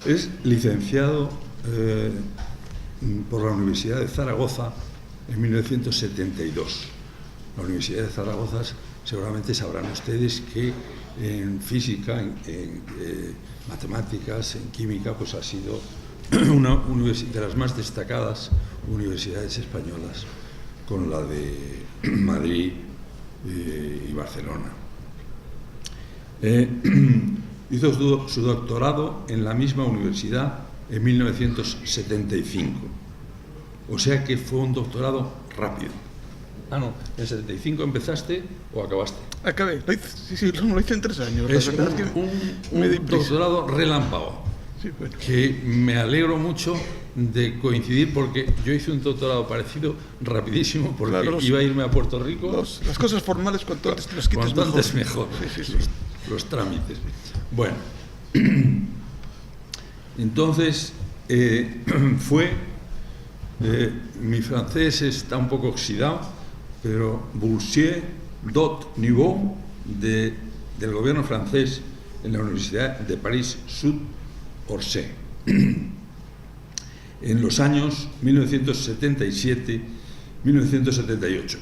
Es licenciado por la Universidad de Zaragoza en 1972. La Universidad de Zaragoza, seguramente sabrán ustedes que en física, en matemáticas, en química, pues ha sido una de las más destacadas universidades españolas, con la de Madrid y Barcelona. Hizo su doctorado en la misma universidad en 1975. O sea que fue un doctorado rápido. Ah, no, ¿en el 75 empezaste o acabaste? Acabé, lo hice en 3 años. Es un doctorado relámpago. Sí, bueno. Que me alegro mucho de coincidir, porque yo hice un doctorado parecido rapidísimo, porque claro, iba a irme a Puerto Rico. Las cosas formales, cuanto antes te las quites, cuanto antes mejor. Sí. Los trámites. Bueno, entonces mi francés está un poco oxidado, pero Boursier d'Haut Niveau del gobierno francés en la Universidad de París-Sud-Orsay en los años 1977-1978.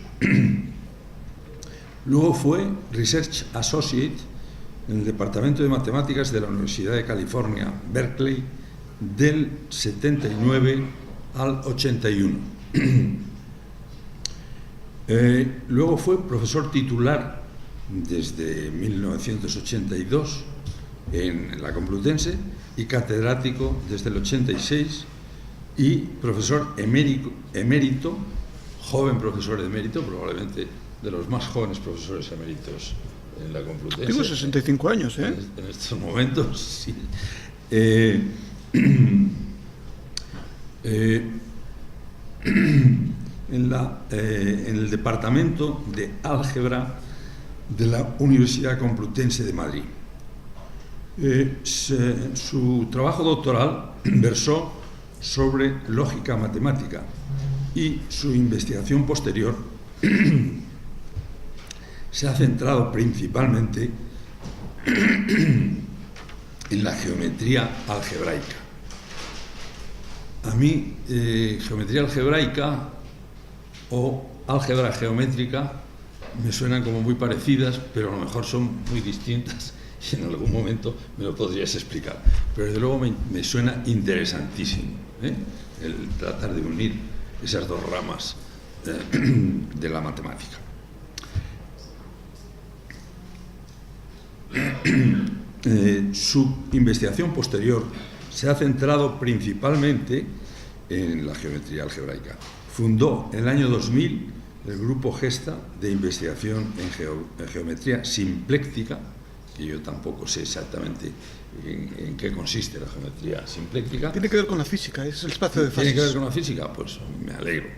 Luego fue Research Associate en el Departamento de Matemáticas de la Universidad de California, Berkeley, del 79 al 81. Luego fue profesor titular desde 1982 en la Complutense y catedrático desde el 86 y profesor emérito, joven profesor emérito, probablemente de los más jóvenes profesores eméritos en la Complutense. Tengo 65 años, ¿eh? En estos momentos, sí. En el Departamento de Álgebra de la Universidad Complutense de Madrid. Su trabajo doctoral versó sobre lógica matemática y su investigación posterior se ha centrado principalmente en la geometría algebraica. A mí, geometría algebraica o álgebra geométrica me suenan como muy parecidas, pero a lo mejor son muy distintas y en algún momento me lo podrías explicar. Pero desde luego me suena interesantísimo, el tratar de unir esas dos ramas de la matemática. Su investigación posterior se ha centrado principalmente en la geometría algebraica. Fundó en el año 2000 el Grupo Gesta de investigación en geometría simpléctica, que yo tampoco sé exactamente en qué consiste la geometría simpléctica. Tiene que ver con la física, es el espacio de fases. ¿Tiene que ver con la física? Pues me alegro.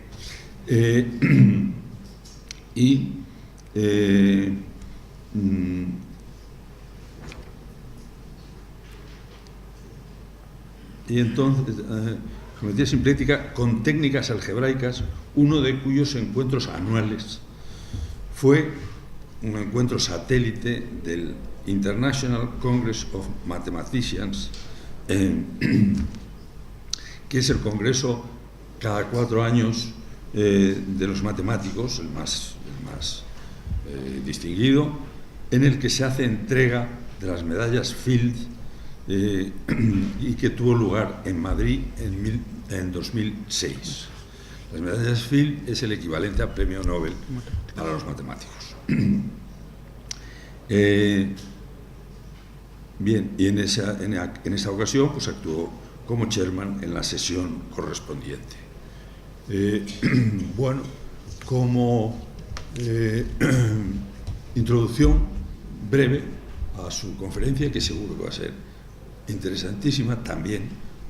Y entonces, geometría simplética con técnicas algebraicas, uno de cuyos encuentros anuales fue un encuentro satélite del International Congress of Mathematicians, que es el congreso cada 4 años de los matemáticos, el más distinguido, en el que se hace entrega de las medallas Field y que tuvo lugar en Madrid en 2006. Las medallas Field es el equivalente al premio Nobel para los matemáticos. Bien, y en esa ocasión pues actuó como chairman en la sesión correspondiente. Bueno, como introducción breve a su conferencia, que seguro que va a ser interesantísima también,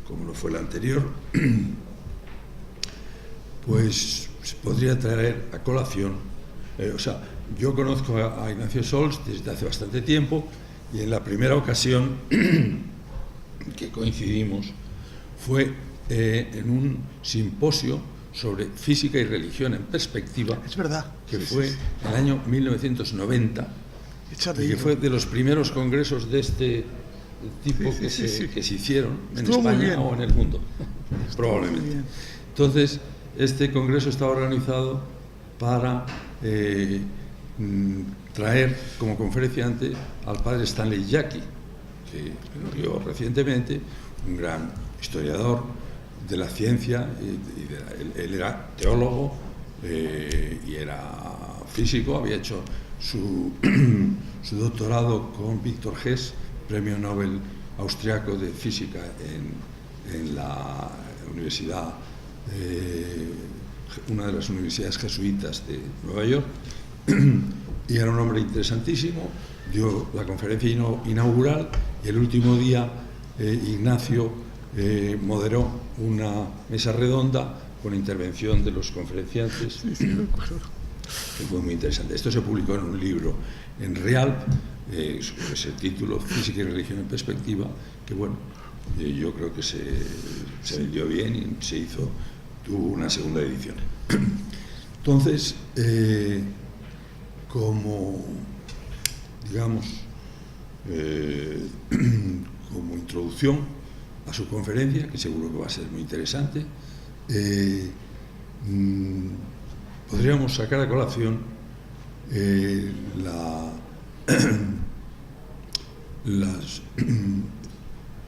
como lo fue la anterior, pues se podría traer a colación. Yo conozco a Ignacio Sols desde hace bastante tiempo, y en la primera ocasión que coincidimos fue en un simposio sobre física y religión en perspectiva. Es verdad. Que fue en el año 1990, y que fue de los primeros congresos de tipo Sí, que, sí, se, sí. que se hicieron en Estuvo muy España bien. o en el mundo, Muy probablemente. bien. Entonces, este congreso está organizado para traer como conferenciante al padre Stanley Jaki, que murió recientemente, un gran historiador de la ciencia. Él era teólogo y era físico, había hecho su doctorado con Víctor Hess, premio Nobel austriaco de física en la universidad, una de las universidades jesuitas de Nueva York, y era un hombre interesantísimo. Dio la conferencia inaugural y el último día Ignacio moderó una mesa redonda con intervención de los conferenciantes. Sí, sí, me acuerdo. Que fue muy interesante. Esto se publicó en un libro en Rialp, sobre ese título, Física y Religión en Perspectiva, que bueno, yo creo que se vendió bien y tuvo una segunda edición. Entonces, como, digamos, como introducción a su conferencia, que seguro que va a ser muy interesante, podríamos sacar a colación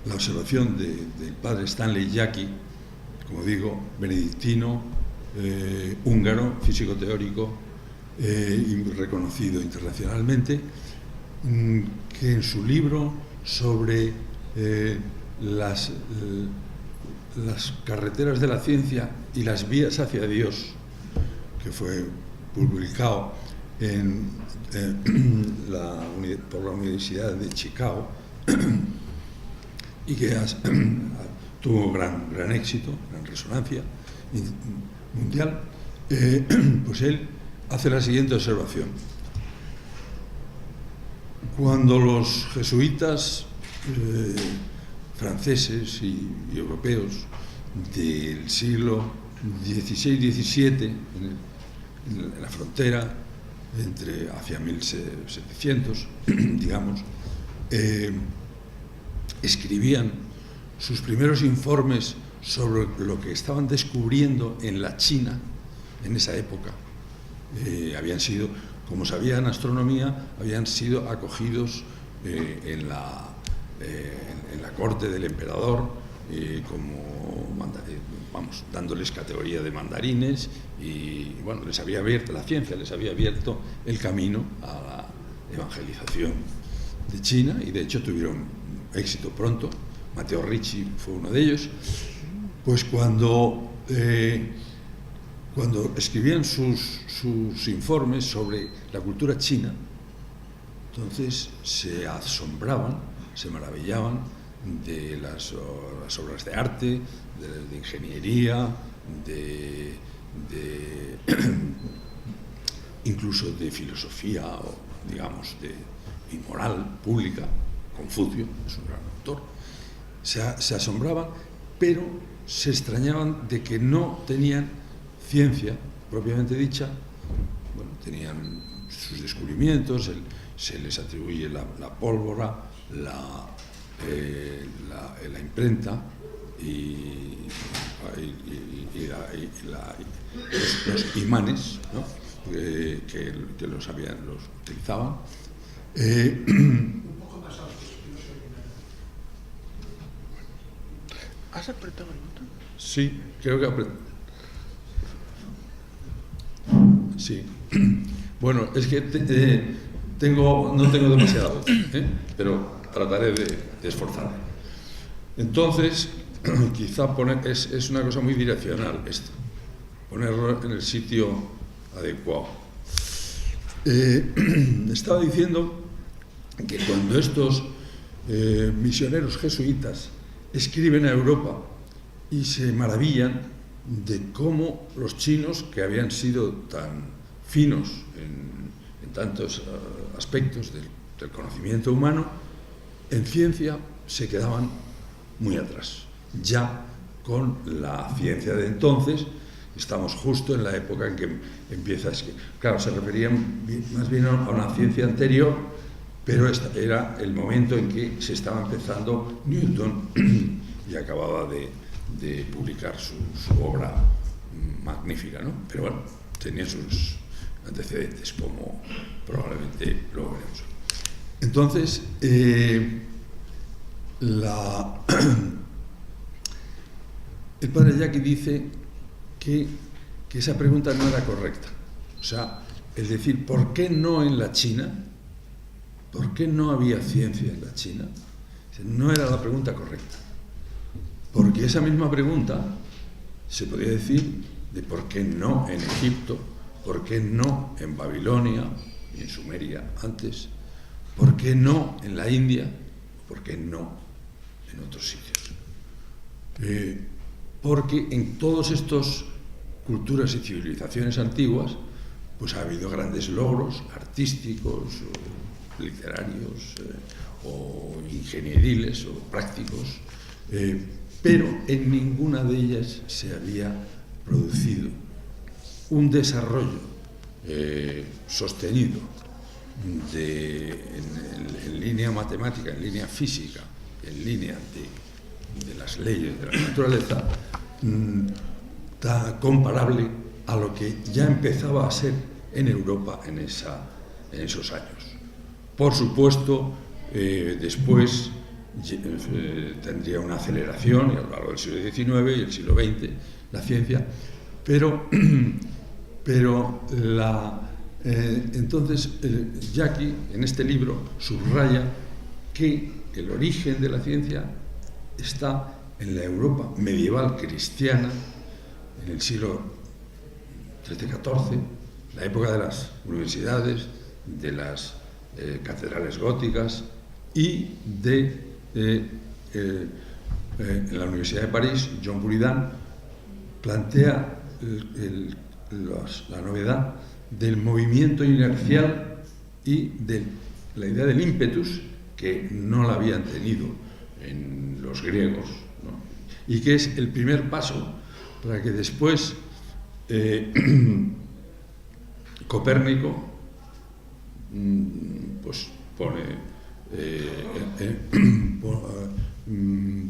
la observación del padre Stanley Jaki, como digo, benedictino, húngaro, físico teórico y reconocido internacionalmente, que en su libro sobre las carreteras de la ciencia y las vías hacia Dios, que fue publicado por la Universidad de Chicago y que tuvo gran éxito, gran resonancia mundial, pues él hace la siguiente observación. Cuando los jesuitas franceses y europeos del siglo XVI-XVII, en la frontera hacia 1700, digamos, escribían sus primeros informes sobre lo que estaban descubriendo en la China en esa época. Habían sido, como sabían astronomía, habían sido acogidos en la corte del emperador, dándoles categoría de mandarines, y bueno, les había abierto la ciencia, les había abierto el camino a la evangelización de China, y de hecho tuvieron éxito pronto. Matteo Ricci fue uno de ellos. Pues cuando escribían sus informes sobre la cultura china, entonces se asombraban, se maravillaban de las obras de arte, de ingeniería, incluso de filosofía, o digamos, y moral pública. Confucio es un gran autor. Se asombraban, pero se extrañaban de que no tenían ciencia propiamente dicha. Bueno, tenían sus descubrimientos, se les atribuye la pólvora, la imprenta y los imanes, ¿no? que los utilizaban. ¿Has apretado el botón? Sí, creo que sí. Bueno, es que no tengo demasiada voz, pero trataré de esforzarme. Entonces, quizá es una cosa muy direccional esto, ponerlo en el sitio adecuado. Estaba diciendo que cuando estos misioneros jesuitas escriben a Europa y se maravillan de cómo los chinos, que habían sido tan finos en tantos aspectos del conocimiento humano, en ciencia se quedaban muy atrás. Ya con la ciencia de entonces, estamos justo en la época en que empieza a escribir. Claro, se referían más bien a una ciencia anterior, pero este era el momento en que se estaba empezando Newton y acababa de publicar su obra magnífica, ¿no? Pero bueno, tenía sus antecedentes, como probablemente luego veremos. Entonces, el padre Jacqui dice que esa pregunta no era correcta. O sea, es decir, ¿por qué no en la China? ¿Por qué no había ciencia en la China? No era la pregunta correcta. Porque esa misma pregunta se podría decir de por qué no en Egipto, por qué no en Babilonia y en Sumeria antes, por qué no en la India, por qué no en otros sitios. Porque en todos estos culturas y civilizaciones antiguas pues ha habido grandes logros artísticos, o literarios, o ingenieriles o prácticos, pero en ninguna de ellas se había producido un desarrollo sostenido en línea matemática, en línea física, en línea de las leyes de la naturaleza, tan comparable a lo que ya empezaba a ser en Europa en esos años. Por supuesto, después tendría una aceleración a lo largo del siglo XIX y el siglo XX, la ciencia, pero entonces Jacqui en este libro subraya que el origen de la ciencia está en la Europa medieval cristiana, en el siglo XIII-XIV, la época de las universidades, de las catedrales góticas y en la Universidad de París, Jean Buridan plantea la novedad del movimiento inercial y de la idea del ímpetus, que no la habían tenido en los griegos, ¿no? Y que es el primer paso para que después Copérnico pues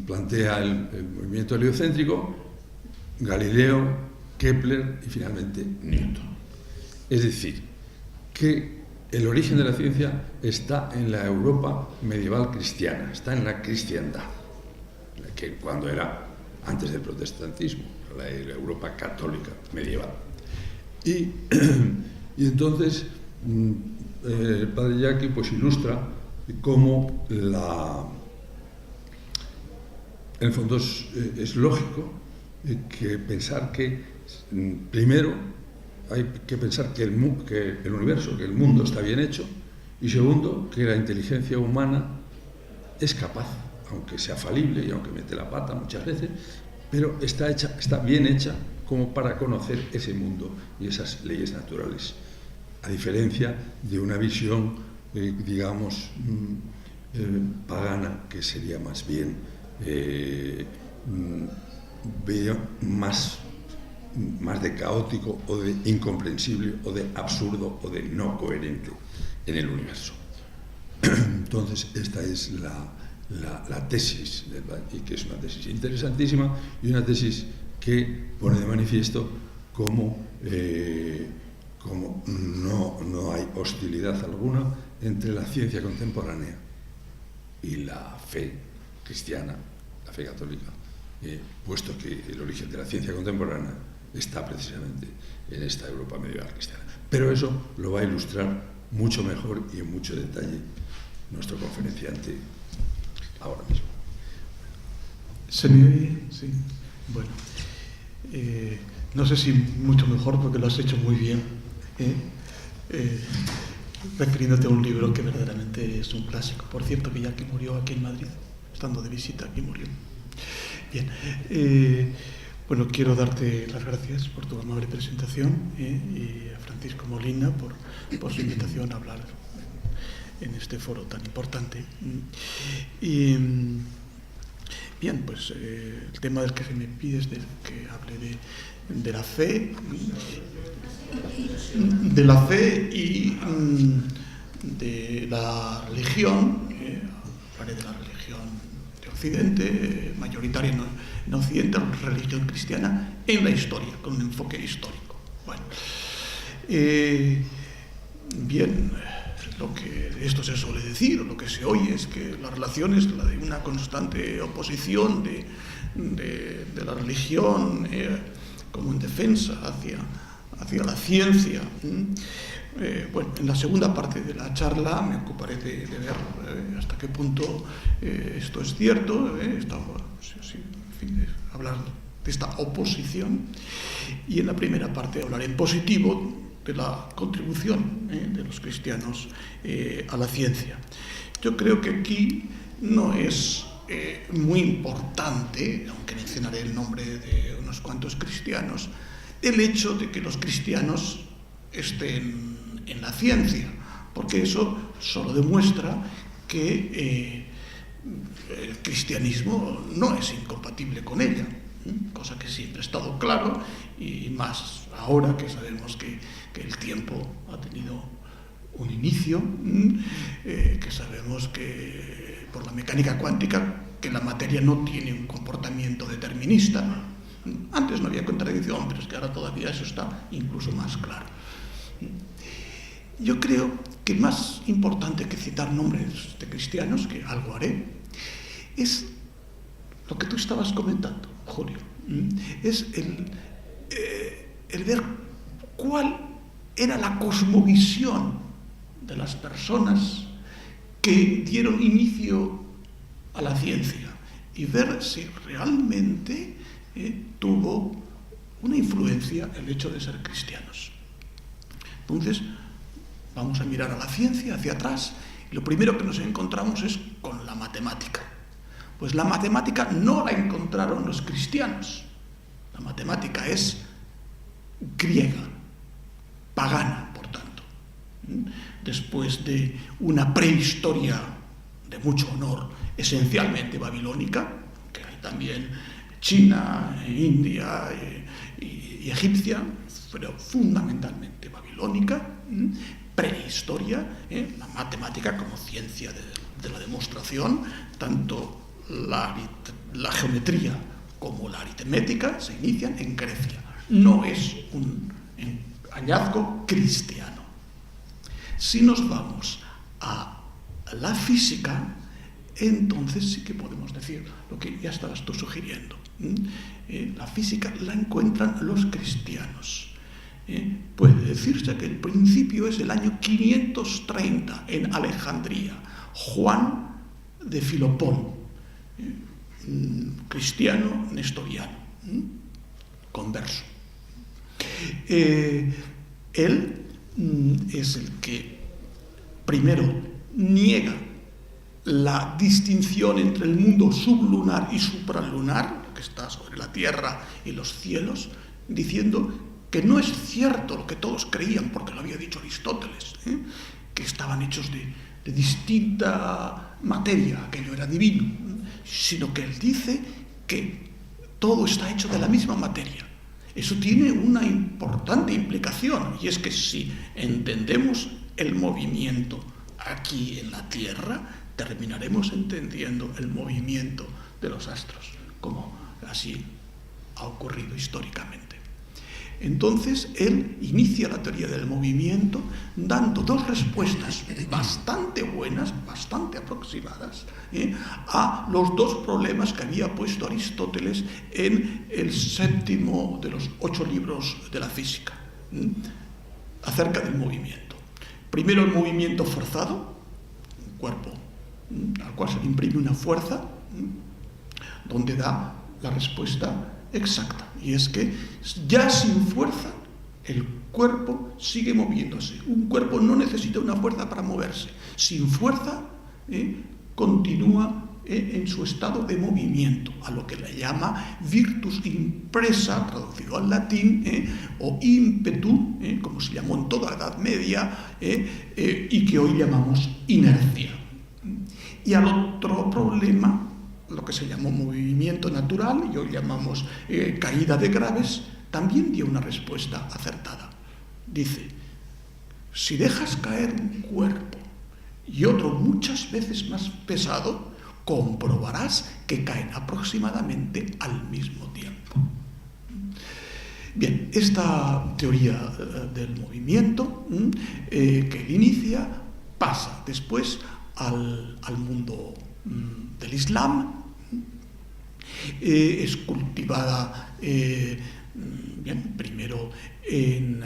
plantea el movimiento heliocéntrico, Galileo, Kepler y finalmente Newton. Es decir, que el origen de la ciencia está en la Europa medieval cristiana, está en la cristiandad, que cuando era antes del protestantismo, la Europa católica medieval. Y entonces el padre Jacqui pues ilustra cómo en el fondo es lógico que pensar que primero hay que pensar que el universo, que el mundo está bien hecho, y segundo, que la inteligencia humana es capaz, aunque sea falible y aunque mete la pata muchas veces, pero está bien hecha como para conocer ese mundo y esas leyes naturales, a diferencia de una visión, digamos, pagana, que sería más bien más de caótico o de incomprensible o de absurdo o de no coherente en el universo. Entonces esta es la tesis, y que es una tesis interesantísima y una tesis que pone de manifiesto cómo no hay hostilidad alguna entre la ciencia contemporánea y la fe cristiana, la fe católica, puesto que el origen de la ciencia contemporánea está precisamente en esta Europa medieval cristiana. Pero eso lo va a ilustrar mucho mejor y en mucho detalle nuestro conferenciante ahora mismo. ¿Se me oye? Sí. Bueno, no sé si mucho mejor, porque lo has hecho muy bien, refiriéndote a un libro que verdaderamente es un clásico. Por cierto, que Jacqui murió aquí en Madrid, estando de visita aquí murió. Bien, bueno, quiero darte las gracias por tu amable presentación y a Francisco Molina por su invitación a hablar en este foro tan importante. Y bien, pues el tema del que se me pide es que hable de la fe, y de la religión, hablaré de la religión de Occidente, mayoritaria en Occidente, la religión cristiana, en la historia, con un enfoque histórico. Bueno, bien, lo que esto se suele decir, o lo que se oye, es que la relación es la de una constante oposición de la religión como en defensa hacia la ciencia. Bueno, en la segunda parte de la charla me ocuparé de ver hasta qué punto esto es cierto, en fin, de hablar de esta oposición, y en la primera parte hablaré en positivo de la contribución de los cristianos a la ciencia. Yo creo que aquí no es muy importante, aunque mencionaré el nombre de unos cuantos cristianos, el hecho de que los cristianos estén en la ciencia, porque eso solo demuestra que el cristianismo no es incompatible con ella, cosa que siempre ha estado claro, y más ahora que sabemos que el tiempo ha tenido un inicio, que sabemos que por la mecánica cuántica que la materia no tiene un comportamiento determinista. Antes no había contradicción, pero es que ahora todavía eso está incluso más claro. Yo creo que más importante que citar nombres de cristianos, que algo haré, es lo que tú estabas comentando, Julio, es el ver cuál era la cosmovisión de las personas que dieron inicio a la ciencia y ver si realmente tuvo una influencia el hecho de ser cristianos. Entonces, vamos a mirar a la ciencia hacia atrás y lo primero que nos encontramos es con la matemática. Pues la matemática no la encontraron los cristianos. La matemática es griega, pagana, por tanto. Después de una prehistoria de mucho honor, esencialmente babilónica, que hay también china, india y egipcia, pero fundamentalmente babilónica, prehistoria, la matemática como ciencia de la demostración, tanto la geometría como la aritmética se inician en Grecia. No es un hallazgo cristiano. Si nos vamos a la física, entonces sí que podemos decir lo que ya estabas tú sugiriendo. La física la encuentran los cristianos. Puede decirse que el principio es el año 530 en Alejandría. Juan de Filopón, cristiano nestoriano, converso. Él es el que primero niega la distinción entre el mundo sublunar y supralunar, lo que está sobre la tierra y los cielos, diciendo que no es cierto lo que todos creían, porque lo había dicho Aristóteles, que estaban hechos de distinta materia, aquello era divino, sino que él dice que todo está hecho de la misma materia. Eso tiene una importante implicación, y es que si entendemos el movimiento aquí en la Tierra, terminaremos entendiendo el movimiento de los astros, como así ha ocurrido históricamente. Entonces, él inicia la teoría del movimiento dando dos respuestas bastante buenas, bastante aproximadas, a los dos problemas que había puesto Aristóteles en el séptimo de los 8 libros de la física, acerca del movimiento. Primero, el movimiento forzado, un cuerpo al cual se le imprime una fuerza, donde da la respuesta exacta, y es que ya sin fuerza el cuerpo sigue moviéndose. Un cuerpo no necesita una fuerza para moverse. Sin fuerza continúa en su estado de movimiento, a lo que le llama virtus impresa, traducido al latín, o ímpetu, como se llamó en toda la Edad Media, y que hoy llamamos inercia. Y al otro problema, lo que se llamó movimiento natural, y hoy llamamos caída de graves, también dio una respuesta acertada. Dice, si dejas caer un cuerpo y otro muchas veces más pesado, comprobarás que caen aproximadamente al mismo tiempo. Bien, esta teoría del movimiento que él inicia pasa después al mundo del Islam. Es cultivada primero en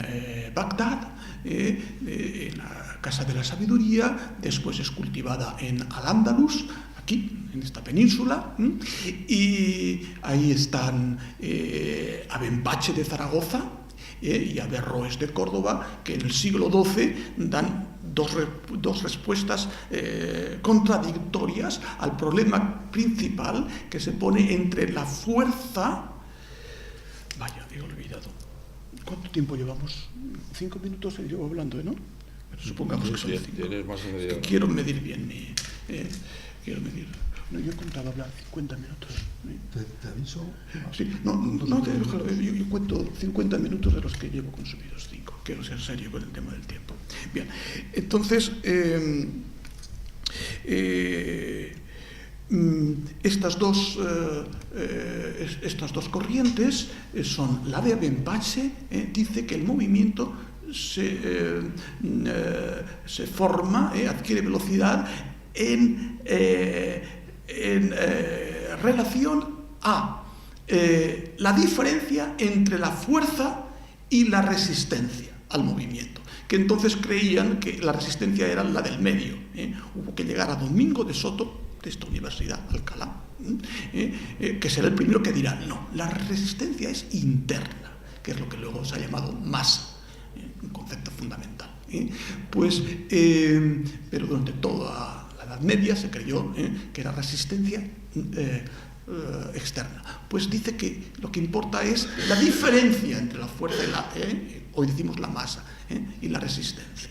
Bagdad, en la Casa de la Sabiduría, después es cultivada en Al-Ándalus, aquí, en esta península, y ahí están Abenbache de Zaragoza y Averroes de Córdoba, que en el siglo XII dan dos respuestas contradictorias al problema principal que se pone entre la fuerza... Vaya, he olvidado. ¿Cuánto tiempo llevamos? 5 minutos llevo hablando, ¿no? Pero supongamos que son 5. Tienes más de media hora. Quiero medir bien quiero medir... No, yo contaba hablar 50 minutos. ¿Te aviso? Sí, déjalo, yo cuento 50 minutos de los que llevo consumidos 5. Quiero ser serio con el tema del tiempo. Bien, entonces, estas dos corrientes son la de Abenbache, dice que el movimiento se forma, adquiere velocidad en relación a la diferencia entre la fuerza y la resistencia al movimiento, que entonces creían que la resistencia era la del medio. Hubo que llegar a Domingo de Soto, de esta universidad, Alcalá, que será el primero que dirá, no, la resistencia es interna, que es lo que luego se ha llamado masa, un concepto fundamental. Pero durante toda la Edad Media se creyó que era resistencia externa. Pues dice que lo que importa es la diferencia entre la fuerza y hoy decimos la masa, y la resistencia.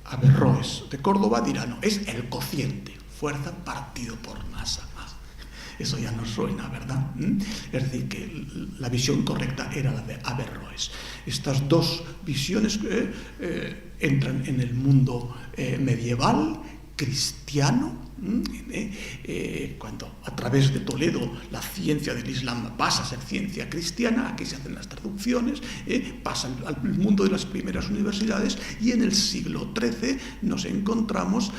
Averroes de Córdoba dirá, no, es el cociente, fuerza partido por masa. Eso ya no suena, ¿verdad? Es decir, que la visión correcta era la de Averroes. Estas dos visiones entran en el mundo medieval, cristiano, cuando a través de Toledo la ciencia del Islam pasa a ser ciencia cristiana, aquí se hacen las traducciones, pasa al mundo de las primeras universidades, y en el siglo XIII nos encontramos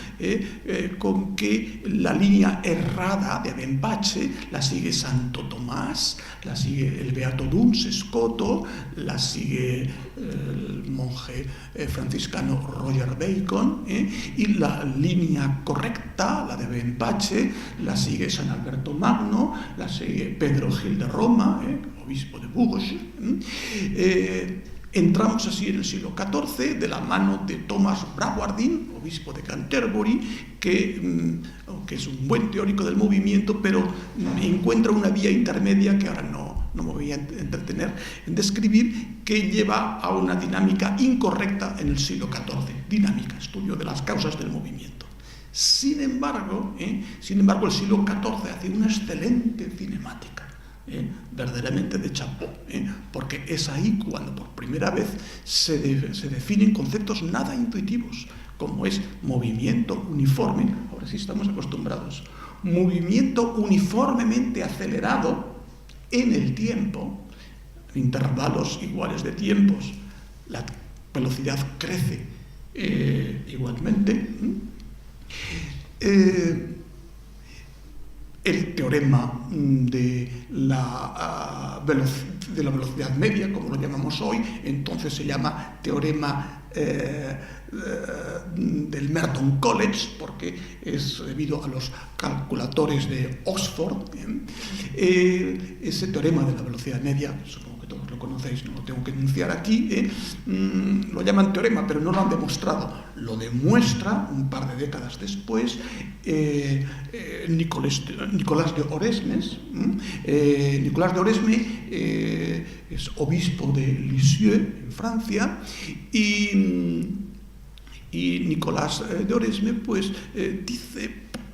con que la línea errada de Abenbache la sigue Santo Tomás, la sigue el beato Duns Scoto, la sigue el monje franciscano Roger Bacon, y la línea correcta, la de Abenbache, la sigue San Alberto Magno, la sigue Pedro Gil de Roma, obispo de Bourges. Entramos así en el siglo XIV de la mano de Thomas Bradwardine, obispo de Canterbury, que es un buen teórico del movimiento, pero encuentra una vía intermedia que ahora no me voy a entretener en describir, que lleva a una dinámica incorrecta en el siglo XIV. Dinámica, estudio de las causas del movimiento. Sin embargo, el siglo XIV hace una excelente cinemática, verdaderamente de chapó, porque es ahí cuando por primera vez se definen conceptos nada intuitivos, como es movimiento uniforme, ahora sí estamos acostumbrados, movimiento uniformemente acelerado en el tiempo, en intervalos iguales de tiempos, la velocidad crece igualmente. El teorema de la velocidad media, como lo llamamos hoy, entonces se llama teorema del Merton College, porque es debido a los calculadores de Oxford. Ese teorema de la velocidad media, supongo que todos lo conocéis, no lo tengo que enunciar aquí, lo llaman teorema, pero no lo han demostrado. Lo demuestra un par de décadas después Nicolás de Oresmes. Nicolás de Oresmes es obispo de Lisieux, en Francia, y Nicolás de Oresmes pues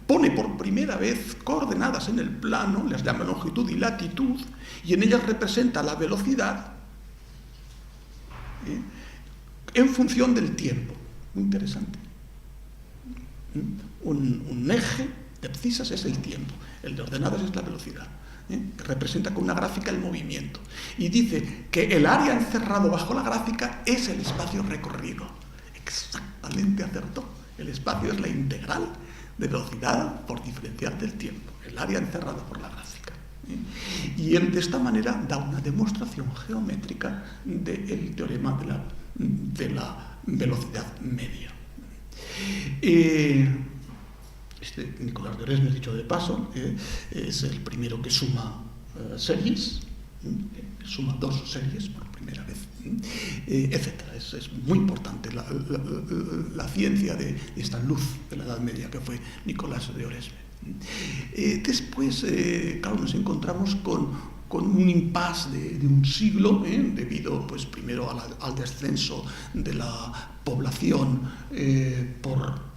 pone por primera vez coordenadas en el plano, las llama longitud y latitud, y en ellas representa la velocidad en función del tiempo. Muy interesante. Un eje de abscisas es el tiempo, el de ordenadas es la velocidad, que representa con una gráfica el movimiento. Y dice que el área encerrado bajo la gráfica es el espacio recorrido. Exactamente acertó. El espacio es la integral de velocidad por diferencial del tiempo, el área encerrada por la gráfica. Y él de esta manera da una demostración geométrica del teorema de la velocidad media. Nicolás de Oresme, dicho de paso, es el primero que suma series, suma 2 series por primera vez, etc. Es muy importante la ciencia de esta luz de la Edad Media que fue Nicolás de Oresme. Después, claro, nos encontramos con un impasse de un siglo, debido, pues, primero al descenso de la población por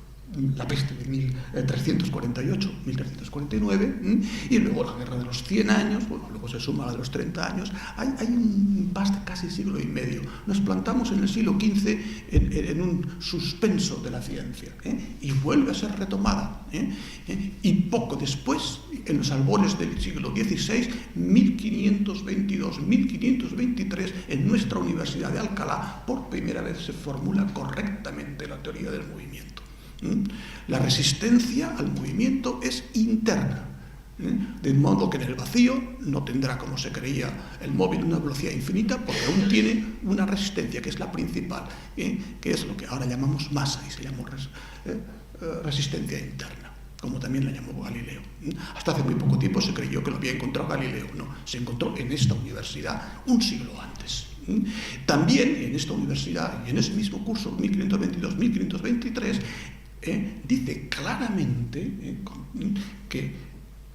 la peste de 1348-1349, y luego la guerra de los 100 años, bueno, luego se suma la de los 30 años, hay un impasse de casi siglo y medio. Nos plantamos en el siglo XV en un suspenso de la ciencia, y vuelve a ser retomada, y poco después, en los albores del siglo XVI, 1522-1523, en nuestra Universidad de Alcalá, por primera vez se formula correctamente la teoría del movimiento. La resistencia al movimiento es interna, de modo que en el vacío no tendrá, como se creía, el móvil una velocidad infinita, porque aún tiene una resistencia que es la principal, que es lo que ahora llamamos masa, y se llamó resistencia interna, como también la llamó Galileo. Hasta hace muy poco tiempo se creyó que lo había encontrado Galileo. No, se encontró en esta universidad un siglo antes. También en esta universidad, y en ese mismo curso, 1522-1523, dice claramente que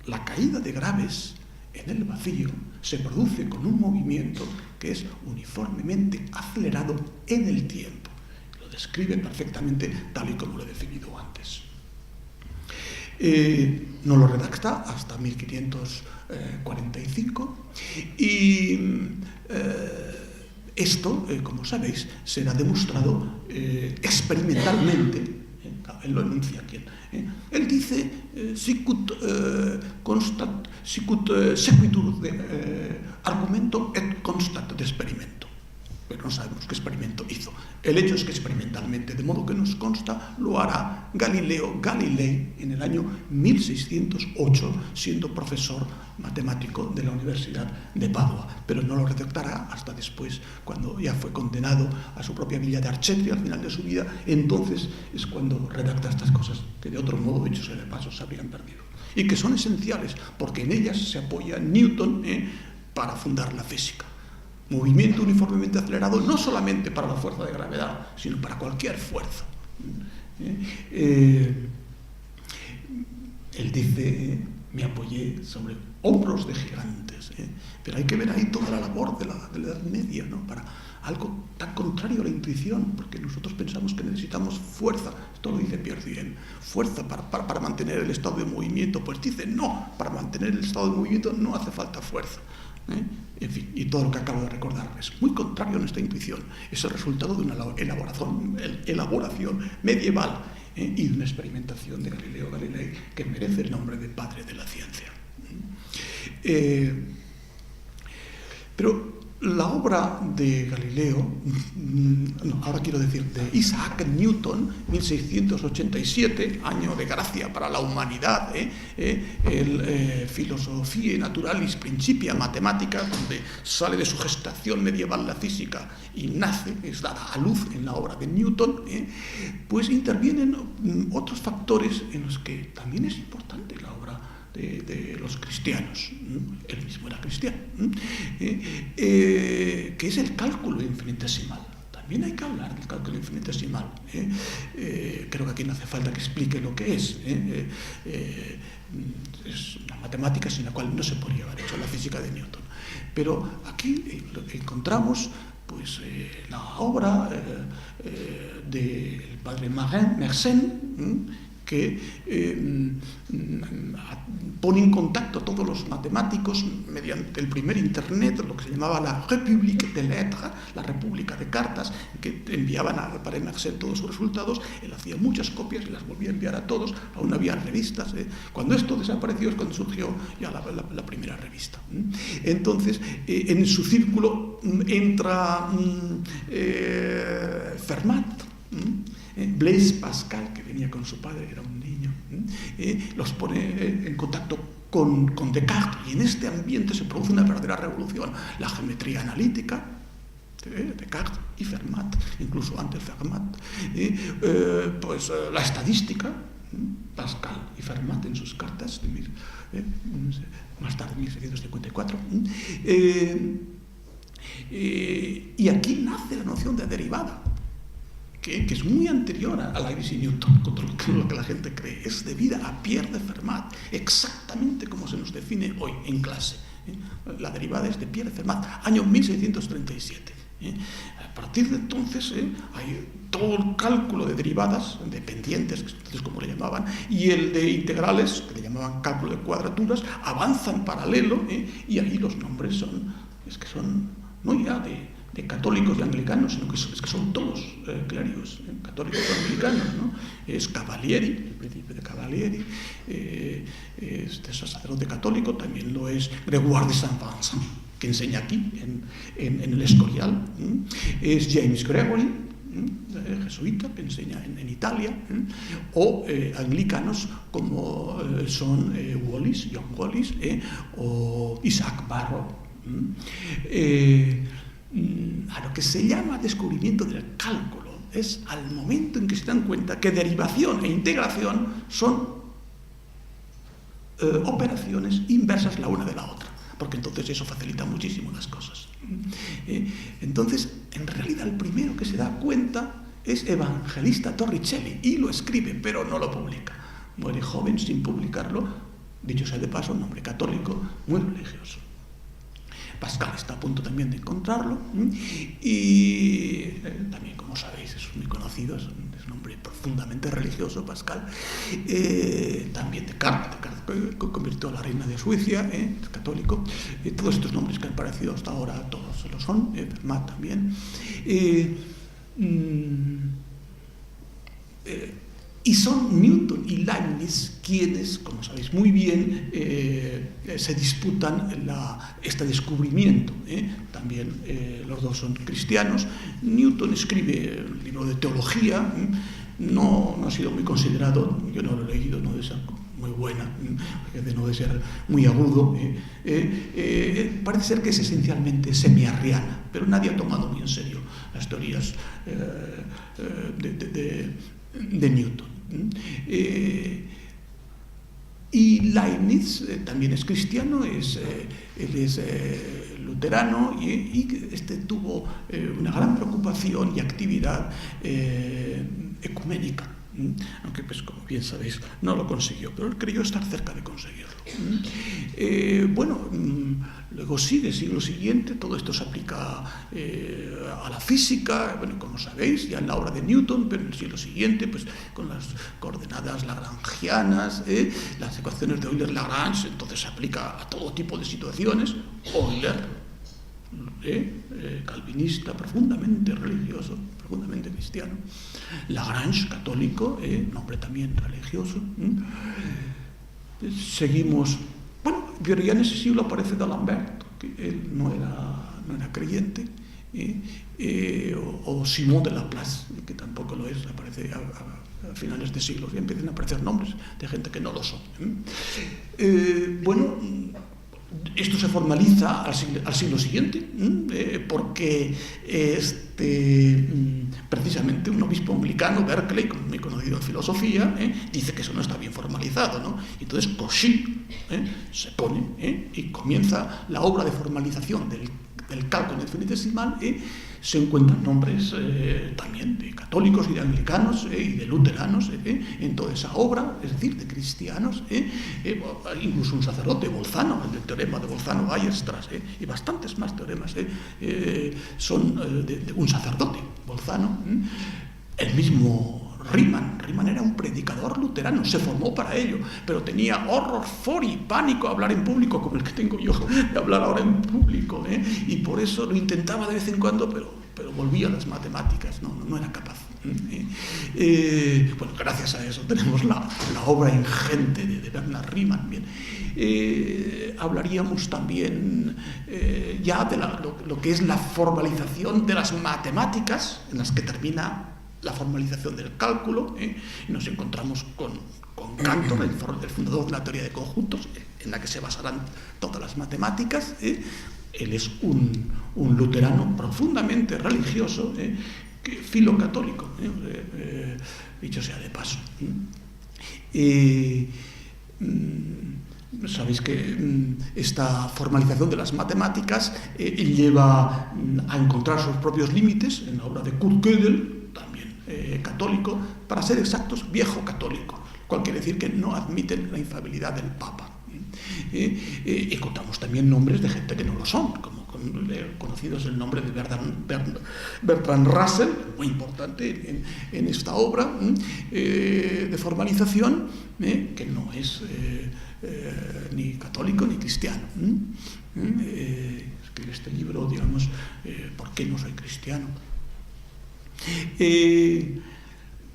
la caída de graves en el vacío se produce con un movimiento que es uniformemente acelerado en el tiempo. Lo describe perfectamente tal y como lo he definido antes. No lo redacta hasta 1545 y esto, como sabéis, será demostrado experimentalmente. Él lo enuncia aquí. Él dice sicut sequitur de argumento et constat de experimento. Pero no sabemos qué experimento hizo. El hecho es que experimentalmente, de modo que nos consta, lo hará Galileo Galilei en el año 1608, siendo profesor matemático de la Universidad de Padua, pero no lo redactará hasta después, cuando ya fue condenado a su propia villa de Arcetri al final de su vida. Entonces es cuando redacta estas cosas que de otro modo, dicho sea de paso, se habrían perdido, y que son esenciales porque en ellas se apoya Newton para fundar la física. Movimiento uniformemente acelerado no solamente para la fuerza de gravedad, sino para cualquier fuerza. Él dice, me apoyé sobre hombros de gigantes, pero hay que ver ahí toda la labor de la Edad Media, ¿no? Para algo tan contrario a la intuición, porque nosotros pensamos que necesitamos fuerza. Esto lo dice Pierre Dien, fuerza para mantener el estado de movimiento. Pues dice, no, para mantener el estado de movimiento no hace falta fuerza. En fin, y todo lo que acabo de recordar es muy contrario a nuestra intuición. Es el resultado de una elaboración medieval y de una experimentación de Galileo Galilei que merece el nombre de padre de la ciencia. Pero la obra de Galileo, ahora quiero decir de Isaac Newton, 1687, año de gracia para la humanidad, el Philosophiae Naturalis Principia Mathematica, donde sale de su gestación medieval la física y nace, es dada a luz en la obra de Newton, pues intervienen otros factores en los que también es importante la obra de los cristianos. Él mismo era cristiano, que es el cálculo infinitesimal. También hay que hablar del cálculo infinitesimal. Creo que aquí no hace falta que explique lo que es. Es una matemática sin la cual no se podría haber hecho la física de Newton. Pero aquí encontramos pues la obra del padre Mersenne, que pone en contacto a todos los matemáticos mediante el primer internet, lo que se llamaba la République des Lettres, la República de Cartas, que enviaban para Emerson todos sus resultados. Él hacía muchas copias y las volvía a enviar a todos. Aún había revistas. Cuando esto desapareció es cuando surgió ya la primera revista. Entonces, en su círculo entra Fermat, Blaise Pascal, que venía con su padre, era un niño, los pone en contacto con Descartes, y en este ambiente se produce una verdadera revolución. La geometría analítica, Descartes y Fermat, incluso antes Fermat, pues la estadística, Pascal y Fermat en sus cartas, más tarde, en 1654. Y aquí nace la noción de derivada, que es muy anterior a la Isaac Newton, contra lo que la gente cree. Es debida a Pierre de Fermat, exactamente como se nos define hoy en clase. La derivada es de Pierre de Fermat, año 1637. A partir de entonces hay todo el cálculo de derivadas, de pendientes, entonces como le llamaban, y el de integrales, que le llamaban cálculo de cuadraturas, avanza en paralelo, y ahí los nombres son no ya de católicos y anglicanos, sino que son todos clérigos, católicos y anglicanos, ¿no? Es Cavalieri, el príncipe de Cavalieri, este sacerdote católico, también lo es Grégoire de Saint-Vincent, que enseña aquí, en el Escorial, es James Gregory, jesuita, que enseña en Italia, o anglicanos como son John Wallis, o Isaac Barrow. A lo que se llama descubrimiento del cálculo es al momento en que se dan cuenta que derivación e integración son operaciones inversas la una de la otra, porque entonces eso facilita muchísimo las cosas. Entonces, en realidad, el primero que se da cuenta es Evangelista Torricelli, y lo escribe, pero no lo publica. Muere joven sin publicarlo, dicho sea de paso, un hombre católico muy religioso. Pascal está a punto también de encontrarlo, y también, como sabéis, es muy conocido, es un hombre profundamente religioso, Pascal. También Descartes convirtió a la reina de Suecia, es católico. Todos estos nombres que han aparecido hasta ahora, todos lo son, Fermat también. Y son Newton y Leibniz quienes, como sabéis muy bien, se disputan este descubrimiento. También los dos son cristianos. Newton escribe un libro de teología, no ha sido muy considerado, yo no lo he leído, no debe ser muy buena, no debe ser muy agudo. Parece ser que es esencialmente semi-arriana, pero nadie ha tomado muy en serio las teorías de Newton. Y Leibniz también es cristiano, él es luterano, y tuvo una gran preocupación y actividad ecuménica, aunque, pues, como bien sabéis, no lo consiguió, pero él creyó estar cerca de conseguirlo. Luego sigue, siglo siguiente, todo esto se aplica a la física, bueno, como sabéis, ya en la obra de Newton, pero en el siglo siguiente, pues, con las coordenadas lagrangianas, las ecuaciones de Euler-Lagrange, entonces se aplica a todo tipo de situaciones. Euler, calvinista, profundamente religioso, profundamente cristiano. Lagrange, católico, un hombre también religioso. Seguimos. Bueno, ya en ese siglo aparece d'Alembert, que él no era creyente, o Simón de Laplace, que tampoco lo es, aparece a finales de siglo, y empiezan a aparecer nombres de gente que no lo son. Esto se formaliza al siglo siguiente, porque precisamente un obispo anglicano, Berkeley, muy conocido en filosofía, dice que eso no está bien formalizado, ¿no? Entonces Cauchy se pone y comienza la obra de formalización del cálculo infinitesimal. Se encuentran nombres también de católicos y de anglicanos y de luteranos en toda esa obra, es decir, de cristianos, incluso un sacerdote, Bolzano, el del teorema de Bolzano-Weierstrass, y bastantes más teoremas son de un sacerdote, Bolzano. El mismo Riemann. Riemann era un predicador luterano, se formó para ello, pero tenía horror, fori, pánico a hablar en público, como el que tengo yo de hablar ahora en público, y por eso lo intentaba de vez en cuando, pero volvía a las matemáticas, no era capaz. Bueno, gracias a eso tenemos la obra ingente de Bernard Riemann. Bien. Hablaríamos también ya de lo que es la formalización de las matemáticas, en las que termina la formalización del cálculo, y nos encontramos con Cantor, el fundador de la teoría de conjuntos, en la que se basarán todas las matemáticas. Él es un luterano profundamente religioso, filocatólico, dicho sea de paso. Sabéis que esta formalización de las matemáticas lleva a encontrar sus propios límites en la obra de Kurt Gödel, también católico, para ser exactos, viejo católico, lo cual quiere decir que no admiten la infalibilidad del Papa. Encontramos también nombres de gente que no lo son, como conocidos el nombre de Bertrand Russell, muy importante en esta obra de formalización, que no es ni católico ni cristiano. Escribe este libro, digamos, ¿por qué no soy cristiano?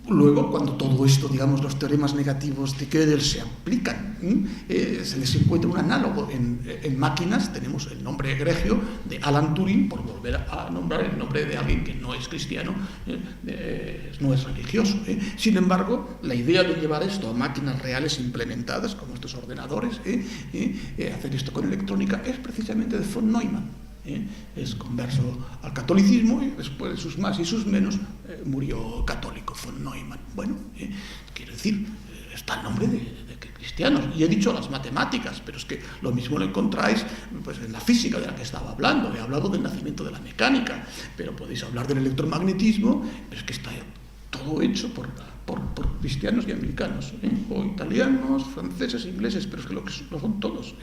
Luego, cuando todo esto, digamos, los teoremas negativos de Gödel se aplican, se les encuentra un análogo en máquinas. Tenemos el nombre egregio de Alan Turing, por volver a nombrar el nombre de alguien que no es cristiano, no es religioso. Sin embargo, la idea de llevar esto a máquinas reales implementadas, como estos ordenadores, hacer esto con electrónica, es precisamente de von Neumann. Es converso al catolicismo y después de sus más y sus menos murió católico, von Neumann. Bueno, quiero decir, está el nombre de cristianos. Y he dicho las matemáticas, pero es que lo mismo lo encontráis pues, en la física de la que estaba hablando. He hablado del nacimiento de la mecánica, pero podéis hablar del electromagnetismo, pero es que está todo hecho por cristianos y americanos, o italianos, franceses, ingleses, pero es que lo son todos.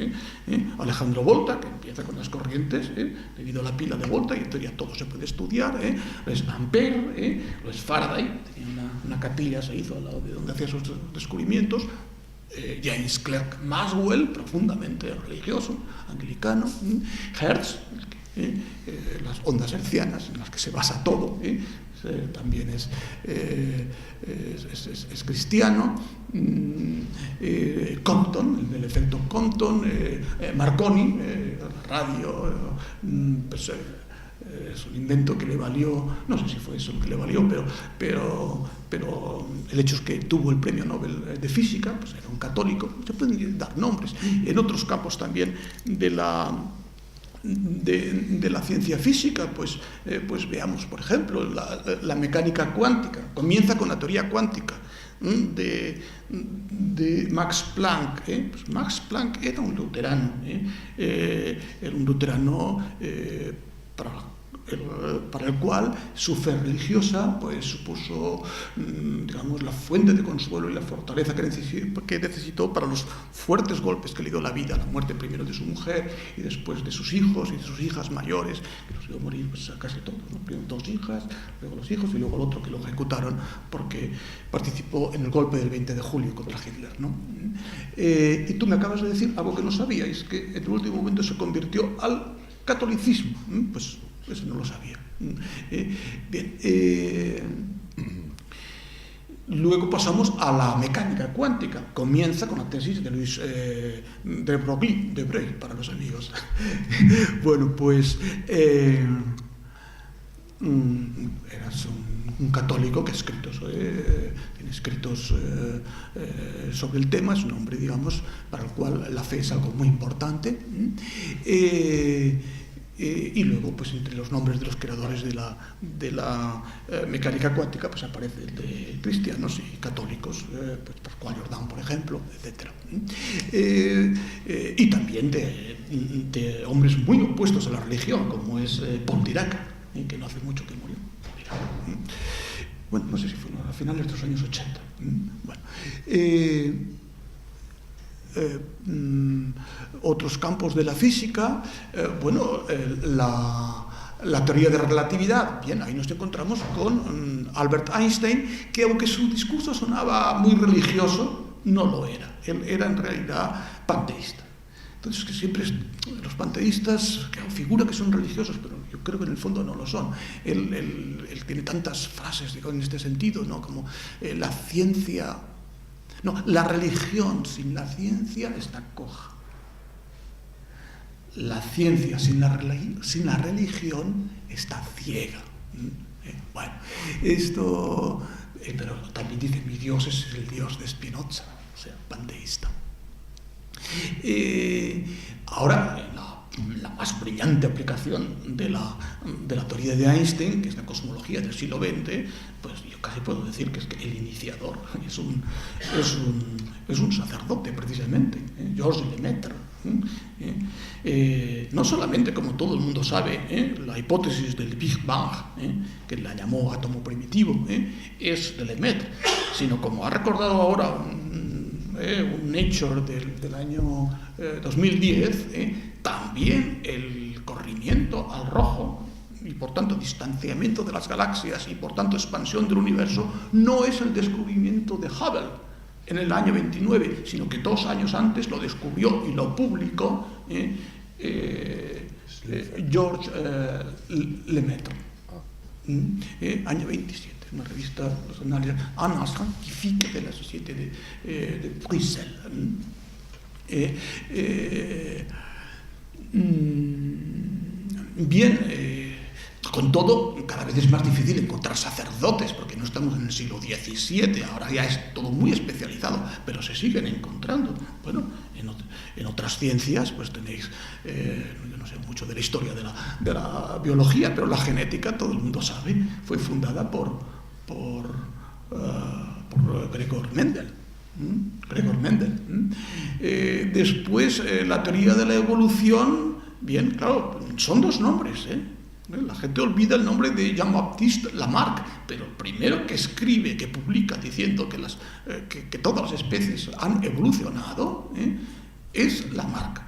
Alejandro Volta, que empieza con las corrientes, debido a la pila de Volta, y en teoría todo se puede estudiar, lo es Ampère, lo es Faraday, tenía una capilla, se hizo al lado de donde hacía sus descubrimientos. James Clerk Maxwell, profundamente religioso, anglicano. Hertz, las ondas hertzianas en las que se basa todo, también es cristiano. Compton, el efecto Compton, Marconi, la radio, pues, es un invento que le valió, no sé si fue eso lo que le valió, pero el hecho es que tuvo el premio Nobel de Física, pues era un católico. Se pueden dar nombres. En otros campos también de la ciencia física, pues veamos, por ejemplo, la mecánica cuántica. Comienza con la teoría cuántica de Max Planck. Pues Max Planck era un luterano, era un luterano para el cual su fe religiosa pues supuso, digamos, la fuente de consuelo y la fortaleza que necesitó para los fuertes golpes que le dio la vida, la muerte primero de su mujer y después de sus hijos y de sus hijas mayores, que los vio morir pues, casi todos, ¿no? Primero 2 hijas, luego los hijos y luego el otro que lo ejecutaron porque participó en el golpe del 20 de julio contra Hitler, ¿no? Y tú me acabas de decir algo que no sabíais, que en el último momento se convirtió al catolicismo. Pues eso no lo sabía. Bien. Luego pasamos a la mecánica cuántica. Comienza con la tesis de Louis de Broglie, para los amigos. Bueno, pues eras un católico que ha escrito tiene escritos sobre el tema. Es un hombre, digamos, para el cual la fe es algo muy importante. Y luego, pues entre los nombres de los creadores de la mecánica cuántica, pues aparece el de cristianos y católicos, pues Pascual Jordan, por ejemplo, etc. Y también de hombres muy opuestos a la religión, como es Paul Dirac, que no hace mucho que murió. Bueno, no sé si fue a finales de los años 80. Bueno, otros campos de la física, bueno, la teoría de relatividad. Bien, ahí nos encontramos con Albert Einstein, que aunque su discurso sonaba muy religioso, no lo era. Él era en realidad panteísta. Entonces, que siempre los panteístas, que figura que son religiosos, pero yo creo que en el fondo no lo son. Él tiene tantas frases, digo, en este sentido, ¿no? Como la ciencia... No, la religión sin la ciencia está coja. La ciencia sin la religión está ciega. Bueno, esto... pero también dice, mi Dios es el Dios de Spinoza, o sea, panteísta. Ahora, la más brillante aplicación de la teoría de Einstein, que es la cosmología del siglo XX, pues yo casi puedo decir que es que el iniciador es un sacerdote, precisamente, Georges Lemaitre. No solamente, como todo el mundo sabe, la hipótesis del Big Bang, que la llamó átomo primitivo, es de Lemaitre, sino como ha recordado ahora un Nature del año 2010, también el corrimiento al rojo y por tanto distanciamiento de las galaxias y por tanto expansión del universo no es el descubrimiento de Hubble en el año 29, sino que 2 años antes lo descubrió y lo publicó Georges Lemaitre, año 27. Una revista, los análisis, Annales Scientifiques de la Société de Bruxelles. Bien, con todo, cada vez es más difícil encontrar sacerdotes, porque no estamos en el siglo XVII, ahora ya es todo muy especializado, pero se siguen encontrando. Bueno, en otras ciencias, pues tenéis, yo no sé mucho de la historia de la biología, pero la genética, todo el mundo sabe, fue fundada por Gregor Mendel. Después, la teoría de la evolución, bien, claro, son 2 nombres, La gente olvida el nombre de Jean-Baptiste Lamarck, pero el primero que escribe, que publica diciendo que todas las especies han evolucionado, es Lamarck.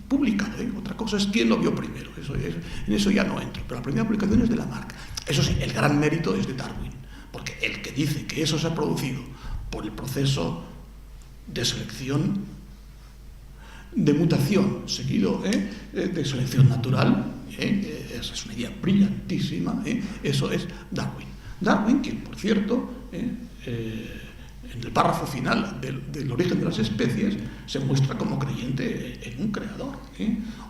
Publicado, Otra cosa es quién lo vio primero, en eso ya no entro, pero la primera publicación es de Lamarck. Eso sí, el gran mérito es de Darwin, porque el que dice que eso se ha producido por el proceso de selección, de mutación, seguido de selección natural, esa es una idea brillantísima, eso es Darwin. Darwin, quien, por cierto, en el párrafo final del origen de las especies, se muestra como creyente en un creador.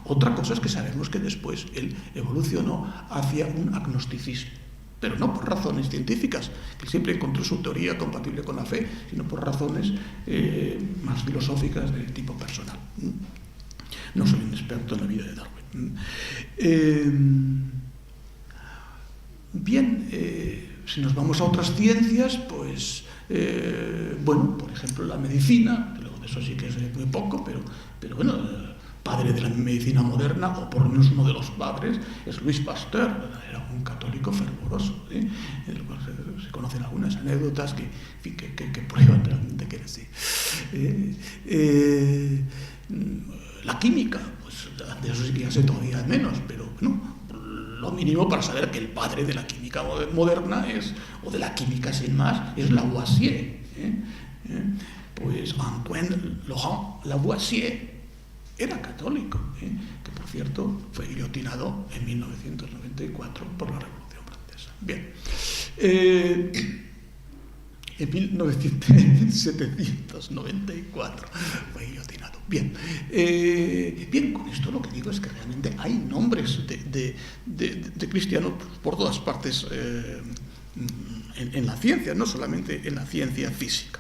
Otra cosa es que sabemos que después él evolucionó hacia un agnosticismo, pero no por razones científicas, que siempre encontró su teoría compatible con la fe, sino por razones más filosóficas de tipo personal. No soy un experto en la vida de Darwin. Bien, si nos vamos a otras ciencias, pues, bueno, por ejemplo, la medicina, luego de eso sí que es muy poco, pero bueno, padre de la medicina moderna, o por lo menos uno de los padres, es Louis Pasteur, era un católico fervoroso, del cual se conocen algunas anécdotas que prueban realmente que era así. La química, pues de eso sí que ya sé todavía menos, pero bueno, lo mínimo para saber que el padre de la química moderna o de la química sin más, es Lavoisier. Pues Antoine Laurent Lavoisier era católico, que por cierto fue guillotinado en 1994 por la Revolución Francesa. Bien. En 1794 fue guillotinado. Bien. Bien, con esto lo que digo es que realmente hay nombres de cristianos por todas partes en la ciencia, no solamente en la ciencia física.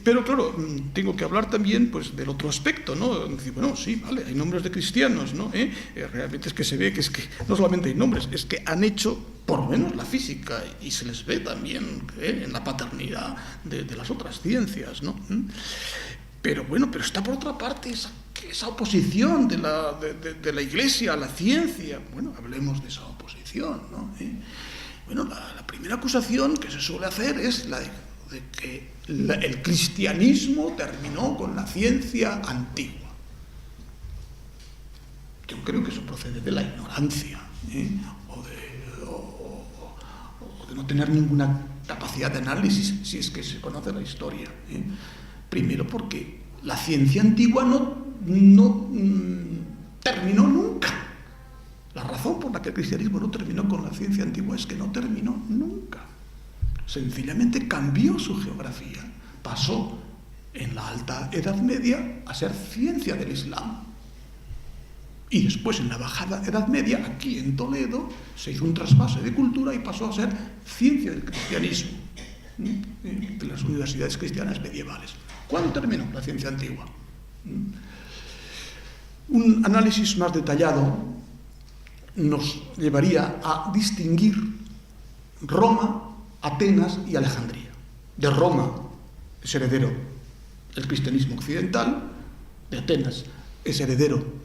Pero claro, tengo que hablar también pues del otro aspecto, ¿no? Decir, bueno, sí, vale, hay nombres de cristianos, ¿no? Realmente es que se ve que es que no solamente hay nombres, es que han hecho por lo menos la física y se les ve también en la paternidad de las otras ciencias, ¿no? Pero bueno, pero está por otra parte esa oposición de la Iglesia a la ciencia. Bueno, hablemos de esa oposición, ¿no? Bueno, la primera acusación que se suele hacer es la de que el cristianismo terminó con la ciencia antigua. Yo creo que eso procede de la ignorancia, o de no tener ninguna capacidad de análisis, si es que se conoce la historia. Primero porque la ciencia antigua no terminó nunca. La razón por la que el cristianismo no terminó con la ciencia antigua es que no terminó nunca. Sencillamente cambió su geografía. Pasó en la Alta Edad Media a ser ciencia del Islam. Y después, en la Bajada Edad Media, aquí en Toledo, se hizo un trasvase de cultura y pasó a ser ciencia del cristianismo, de las universidades cristianas medievales. ¿Cuándo terminó la ciencia antigua? Un análisis más detallado nos llevaría a distinguir Roma, Atenas y Alejandría. De Roma es heredero el cristianismo occidental, de Atenas es heredero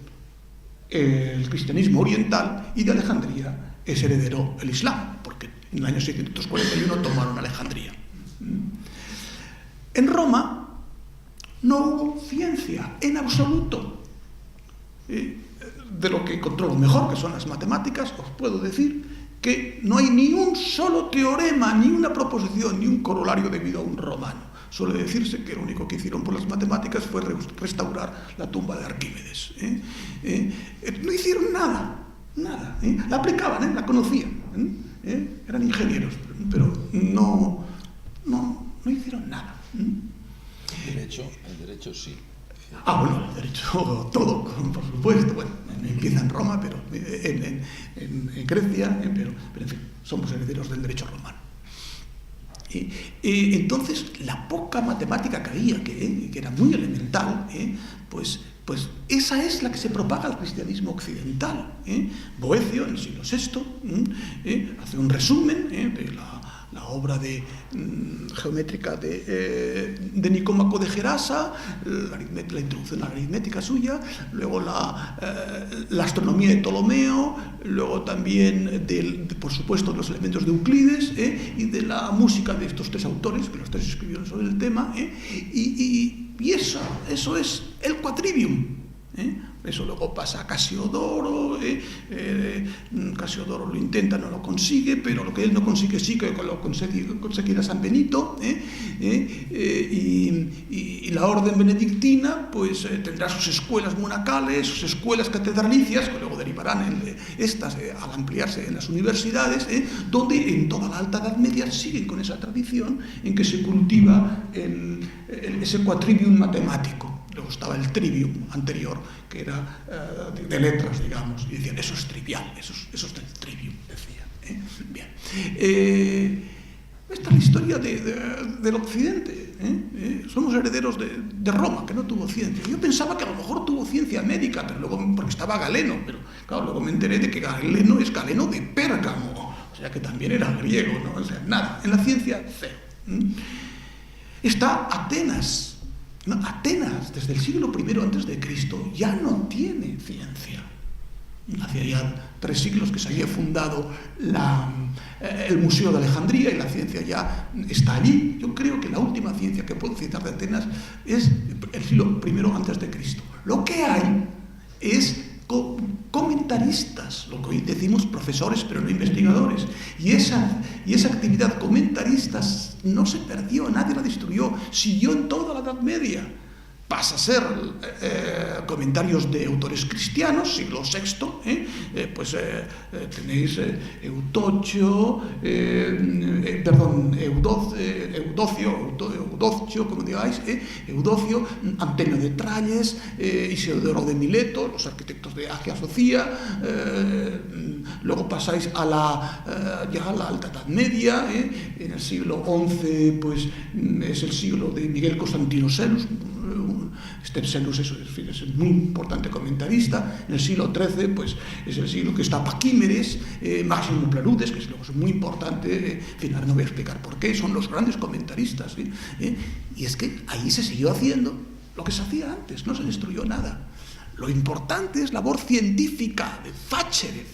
el cristianismo oriental, y de Alejandría es heredero el Islam, porque en el año 641 tomaron Alejandría. En Roma no hubo ciencia en absoluto. De lo que controlo mejor, que son las matemáticas, os puedo decir que no hay ni un solo teorema, ni una proposición, ni un corolario debido a un romano. Suele decirse que lo único que hicieron por las matemáticas fue restaurar la tumba de Arquímedes. No hicieron nada. La aplicaban, la conocían. Eran ingenieros, pero no hicieron nada. El derecho sí. Bueno, el derecho todo, por supuesto. Bueno, empieza en Roma, pero en Grecia, pero en fin, somos herederos del derecho romano. Entonces, la poca matemática que había, que era muy elemental, pues esa es la que se propaga al cristianismo occidental. Boecio, en el siglo VI, hace un resumen de la obra geométrica de Nicómaco de Gerasa, la introducción a la aritmética suya, luego la astronomía de Ptolomeo, luego también, por supuesto, los elementos de Euclides, y de la música de estos tres autores, que los tres escribieron sobre el tema, y eso es el quadrivium. Eso luego pasa a Casiodoro. Casiodoro lo intenta, no lo consigue, pero lo que él no consigue sí que lo conseguirá San Benito. Y la orden benedictina pues tendrá sus escuelas monacales, sus escuelas catedralicias, que luego derivarán en estas al ampliarse en las universidades, donde en toda la Alta Edad Media siguen con esa tradición en que se cultiva ese quadrivium matemático. Luego estaba el trivium anterior, que era de letras, digamos, y decían, eso es trivial, eso es del trivium, decían. Bien. Esta es la historia del Occidente. Somos herederos de Roma, que no tuvo ciencia. Yo pensaba que a lo mejor tuvo ciencia médica, pero luego, porque estaba Galeno, pero claro, luego me enteré de que Galeno es Galeno de Pérgamo, o sea que también era griego, ¿no? O sea, nada, en la ciencia, cero. Está Atenas. No, Atenas, desde el siglo I a.C., ya no tiene ciencia. Hacía ya 3 siglos que se había fundado el Museo de Alejandría y la ciencia ya está allí. Yo creo que la última ciencia que puedo citar de Atenas es el siglo I a.C. Lo que hay es comentaristas, lo que hoy decimos profesores pero no investigadores, y esa actividad comentaristas no se perdió, nadie la destruyó, siguió en toda la Edad Media. Pasa a ser comentarios de autores cristianos, siglo VI, tenéis Eudocio, como digáis, Eudocio, Antonio de Tralles, Isidoro de Mileto, los arquitectos de Hagia Sophia. Luego pasáis a la Alta Edad Media, en el siglo XI pues es el siglo de Miguel Constantino Selus. Celus es muy importante comentarista. En el siglo XIII pues, es el siglo que está Paquímedes, Máximo Planudes, que es muy importante. En fin, ahora no voy a explicar por qué, son los grandes comentaristas. Y es que ahí se siguió haciendo lo que se hacía antes, no se destruyó nada. Lo importante es labor científica, de facere,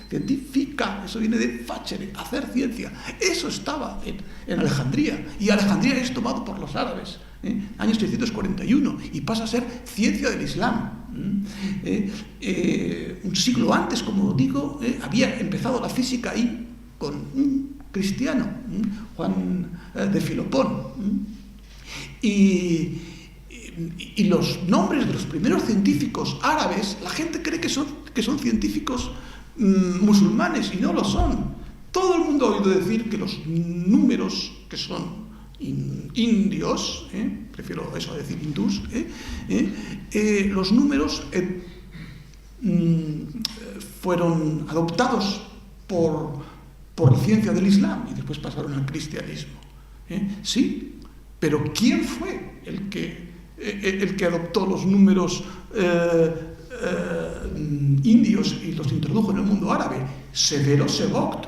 científica, eso viene de facere, hacer ciencia. Eso estaba en Alejandría, y Alejandría es tomado por los árabes, año 641, y pasa a ser ciencia del Islam. Un siglo antes, como digo, había empezado la física ahí con un cristiano, Juan de Filopón. Y los nombres de los primeros científicos árabes, la gente cree que son científicos musulmanes, y no lo son. Todo el mundo ha oído decir que los números, que son indios, prefiero eso a decir hindús, los números fueron adoptados por la ciencia del Islam y después pasaron al cristianismo. Sí, pero ¿quién fue el que adoptó los números indios y los introdujo en el mundo árabe? Severo Sebokht,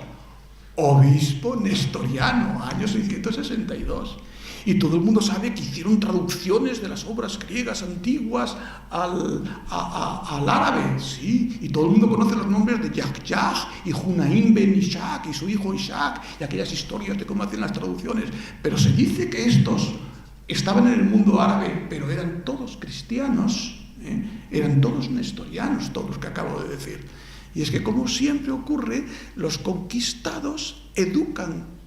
obispo nestoriano, año 662. Y todo el mundo sabe que hicieron traducciones de las obras griegas antiguas al árabe, sí. Y todo el mundo conoce los nombres de Yahya y Hunayn ben Ishaq y su hijo Ishaq y aquellas historias de cómo hacen las traducciones. Pero se dice que estos estaban en el mundo árabe, pero eran todos cristianos, eran todos nestorianos, todos los que acabo de decir. Y es que, como siempre ocurre, los conquistados educan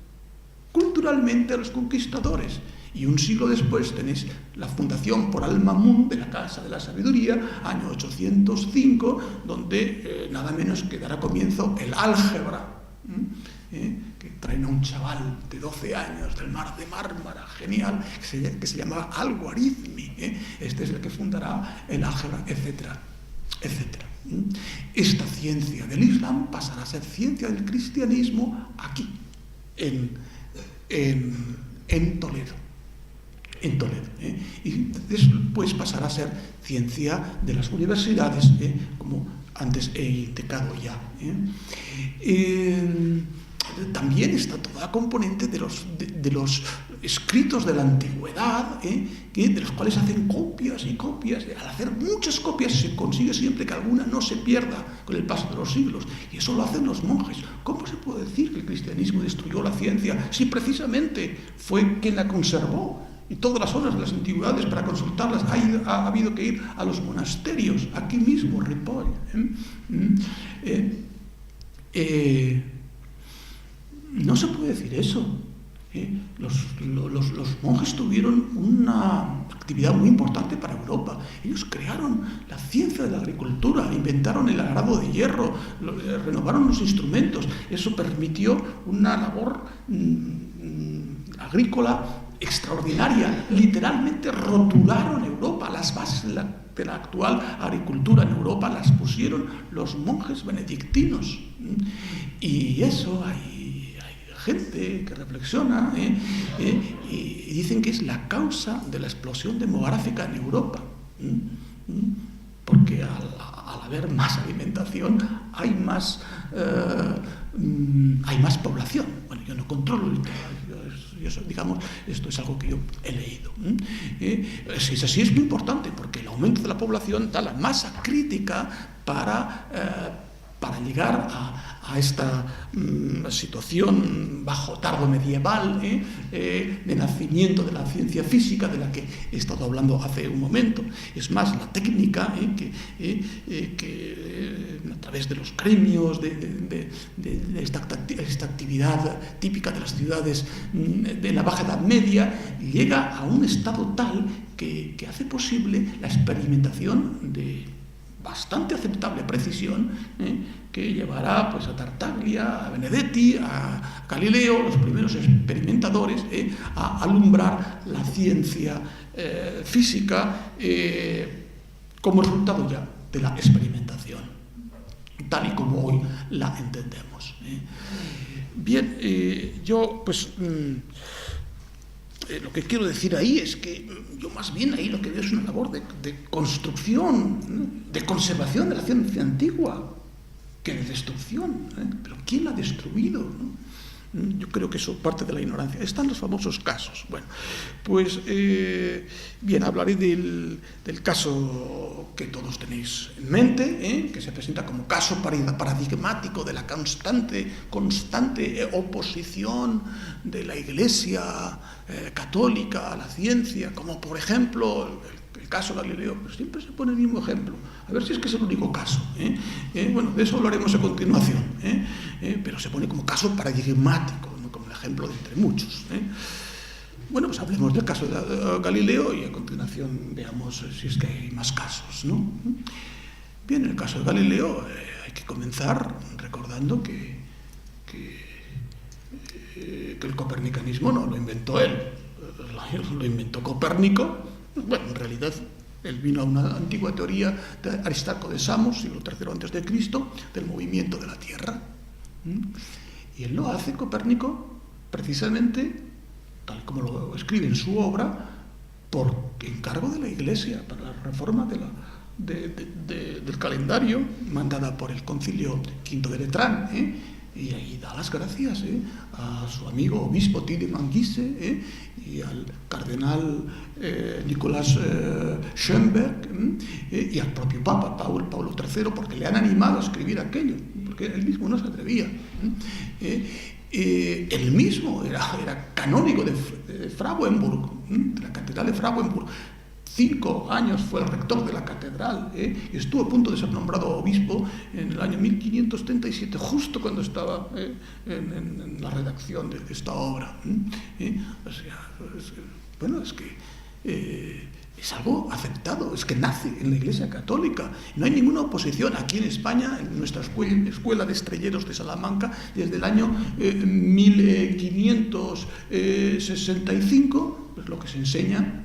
culturalmente a los conquistadores. Y un siglo después tenéis la fundación por Al-Mamun de la Casa de la Sabiduría, año 805, donde nada menos que dará comienzo el álgebra, que traen a un chaval de 12 años del mar de Mármara, genial, que se llamaba Al-Khwarizmi. Este es el que fundará el álgebra, etcétera, etcétera. Esta ciencia del Islam pasará a ser ciencia del cristianismo aquí, en Toledo. Y después pasará a ser ciencia de las universidades, como antes he indicado ya. También está toda la componente de los escritos de la antigüedad, de los cuales hacen copias y copias. Al hacer muchas copias se consigue siempre que alguna no se pierda con el paso de los siglos, y eso lo hacen los monjes. ¿Cómo se puede decir que el cristianismo destruyó la ciencia si precisamente fue quien la conservó? Y todas las obras de las antigüedades, para consultarlas, ha habido que ir a los monasterios, aquí mismo, Ripoll. No se puede decir eso. Los monjes tuvieron una actividad muy importante para Europa. Ellos crearon la ciencia de la agricultura, inventaron el arado de hierro, renovaron los instrumentos. Eso permitió una labor agrícola extraordinaria. Literalmente rotularon Europa. Las bases de la actual agricultura en Europa las pusieron los monjes benedictinos. Y eso hay gente que reflexiona y dicen que es la causa de la explosión demográfica en Europa, porque al haber más alimentación hay más población. Bueno, yo no controlo el tema, digamos, esto es algo que yo he leído. Si es así, es muy importante, porque el aumento de la población da la masa crítica para llegar a esta situación bajo tardo medieval, de nacimiento de la ciencia física de la que he estado hablando hace un momento. Es más, la técnica que a través de los gremios, de esta actividad típica de las ciudades de la Baja Edad Media, llega a un estado tal que hace posible la experimentación de bastante aceptable precisión, que llevará pues, a Tartaglia, a Benedetti, a Galileo, los primeros experimentadores, a alumbrar la ciencia física como resultado ya de la experimentación, tal y como hoy la entendemos. Bien, yo pues lo que quiero decir ahí es que yo más bien ahí lo que veo es una labor de construcción, de conservación de la ciencia antigua, que de destrucción. Pero ¿quién la ha destruido? Yo creo que eso parte de la ignorancia. Están los famosos casos. Bueno, pues bien, hablaré del caso que todos tenéis en mente, que se presenta como caso paradigmático de la constante oposición de la Iglesia católica a la ciencia, como por ejemplo el el caso Galileo, pero siempre se pone el mismo ejemplo. A ver si es que es el único caso. Bueno, de eso hablaremos a continuación. Pero se pone como caso paradigmático, ¿no? Como el ejemplo de entre muchos. Bueno, pues hablemos del caso de Galileo y a continuación veamos si es que hay más casos, ¿no? Bien, en el caso de Galileo hay que comenzar recordando que el copernicanismo no lo inventó él, lo inventó Copérnico. Bueno, en realidad él vino a una antigua teoría de Aristarco de Samos, siglo III a.C., del movimiento de la Tierra. Y él lo hace, Copérnico, precisamente, tal como lo escribe en su obra, por encargo de la Iglesia, para la reforma del calendario, mandada por el Concilio V de Letrán, y ahí da las gracias a su amigo obispo Tiedemann Giese y al cardenal Nicolás Schönberg y al propio Papa Paulo III, porque le han animado a escribir aquello, porque él mismo no se atrevía. Él mismo era canónigo de Frauenburg, de la catedral de Frauenburg. 5 años fue el rector de la catedral, y estuvo a punto de ser nombrado obispo en el año 1537, justo cuando estaba en la redacción de esta obra. O sea, bueno, es que es algo aceptado, es que nace en la Iglesia Católica. No hay ninguna oposición. Aquí en España, en nuestra escuela de estrelleros de Salamanca, desde el año 1565, pues lo que se enseña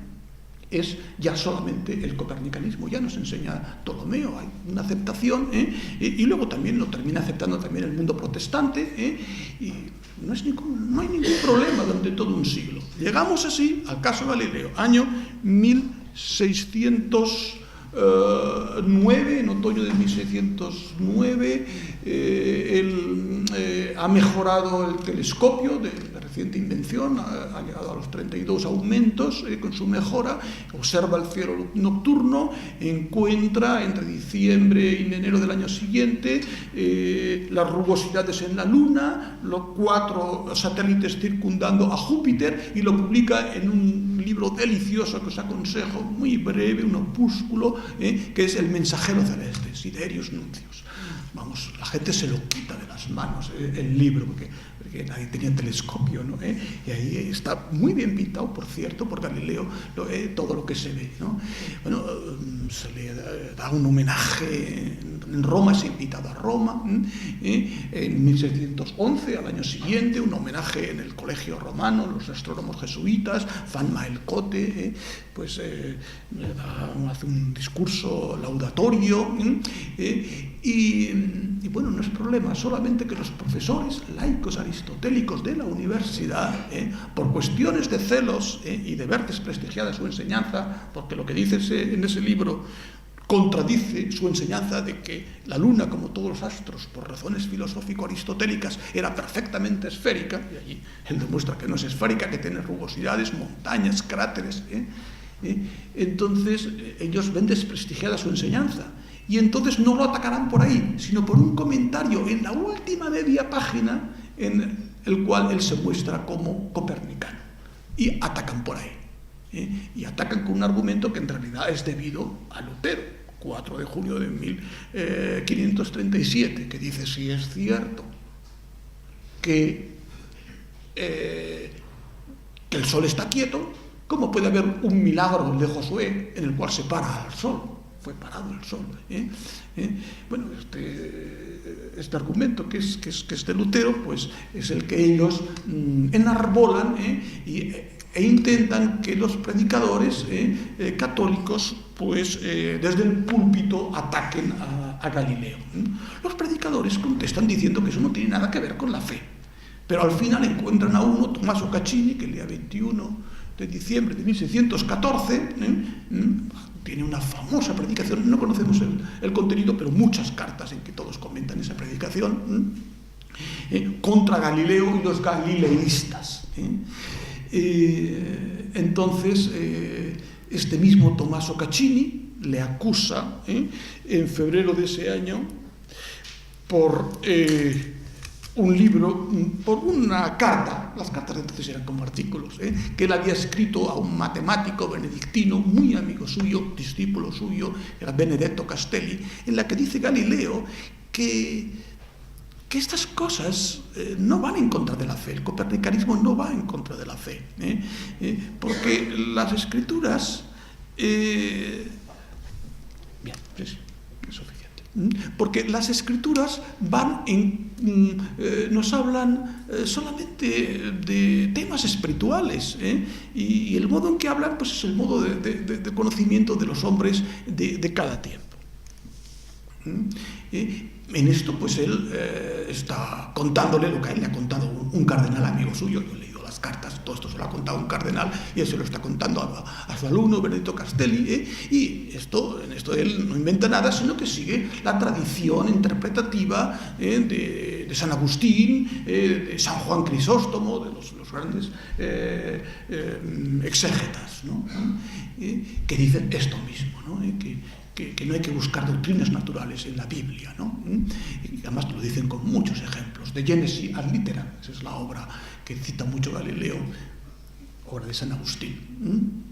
es ya solamente el copernicanismo, ya nos enseña Ptolomeo, hay una aceptación, y luego también lo termina aceptando también el mundo protestante, y no hay ningún problema durante todo un siglo. Llegamos así al caso Galileo, año 1609, en otoño de 1609, él ha mejorado el telescopio de reciente invención, ha llegado a los 32 aumentos con su mejora, observa el cielo nocturno, encuentra entre diciembre y enero del año siguiente las rugosidades en la Luna, los 4 satélites circundando a Júpiter, y lo publica en un libro delicioso que os aconsejo, muy breve, un opúsculo, que es El mensajero celeste, Siderius Nuncius. Vamos, la gente se lo quita de las manos el libro, porque nadie tenía telescopio, ¿no? Y ahí está muy bien pintado, por cierto, por Galileo, todo lo que se ve, ¿no? Bueno, se le da un homenaje en Roma, se ha invitado a Roma, en 1611, al año siguiente, un homenaje en el Colegio Romano, los astrónomos jesuitas, Fan Maelcote, pues hace un discurso laudatorio, y bueno, no es problema, solamente que los profesores laicos aristotélicos de la universidad, por cuestiones de celos y de ver desprestigiada su enseñanza, porque lo que dice en ese libro contradice su enseñanza de que la Luna, como todos los astros, por razones filosófico-aristotélicas, era perfectamente esférica, y allí él demuestra que no es esférica, que tiene rugosidades, montañas, cráteres. Entonces ellos ven desprestigiada su enseñanza, y entonces no lo atacarán por ahí, sino por un comentario en la última media página en el cual él se muestra como copernicano, y atacan por ahí, y atacan con un argumento que en realidad es debido a Lutero, 4 de junio de 1537, que dice: si es cierto que el sol está quieto, ¿cómo puede haber un milagro de Josué en el cual se para al sol? Fue parado el sol. Bueno, este argumento que es de Lutero, pues es el que ellos enarbolan, e intentan que los predicadores católicos, pues desde el púlpito ataquen a Galileo. Los predicadores contestan diciendo que eso no tiene nada que ver con la fe, pero al final encuentran a uno, Tommaso Caccini, que el día 21 de diciembre de 1614 tiene una famosa predicación, no conocemos el contenido, pero muchas cartas en que todos comentan esa predicación, contra Galileo y los galileístas. Entonces, este mismo Tommaso Caccini le acusa en febrero de ese año por un libro por una carta, las cartas de entonces eran como artículos, que él había escrito a un matemático benedictino, muy amigo suyo, discípulo suyo, era Benedetto Castelli, en la que dice Galileo que estas cosas no van en contra de la fe, el copernicanismo no va en contra de la fe, porque las escrituras... bien, es suficiente. Porque las escrituras nos hablan solamente de temas espirituales, y el modo en que hablan pues es el modo de conocimiento de los hombres de cada tiempo. En esto pues él está contándole lo que a él le ha contado un cardenal amigo suyo. Yo he leído las cartas, todo esto se lo ha contado un cardenal y él se lo está contando a su alumno Benedetto Castelli, y en esto él no inventa nada, sino que sigue la tradición interpretativa de San Agustín, de San Juan Crisóstomo, de los grandes exégetas, ¿no? Que dicen esto mismo, ¿no? Que no hay que buscar doctrinas naturales en la Biblia, ¿no? Y además lo dicen con muchos ejemplos. De Génesis ad litera, esa es la obra que cita mucho Galileo, obra de San Agustín.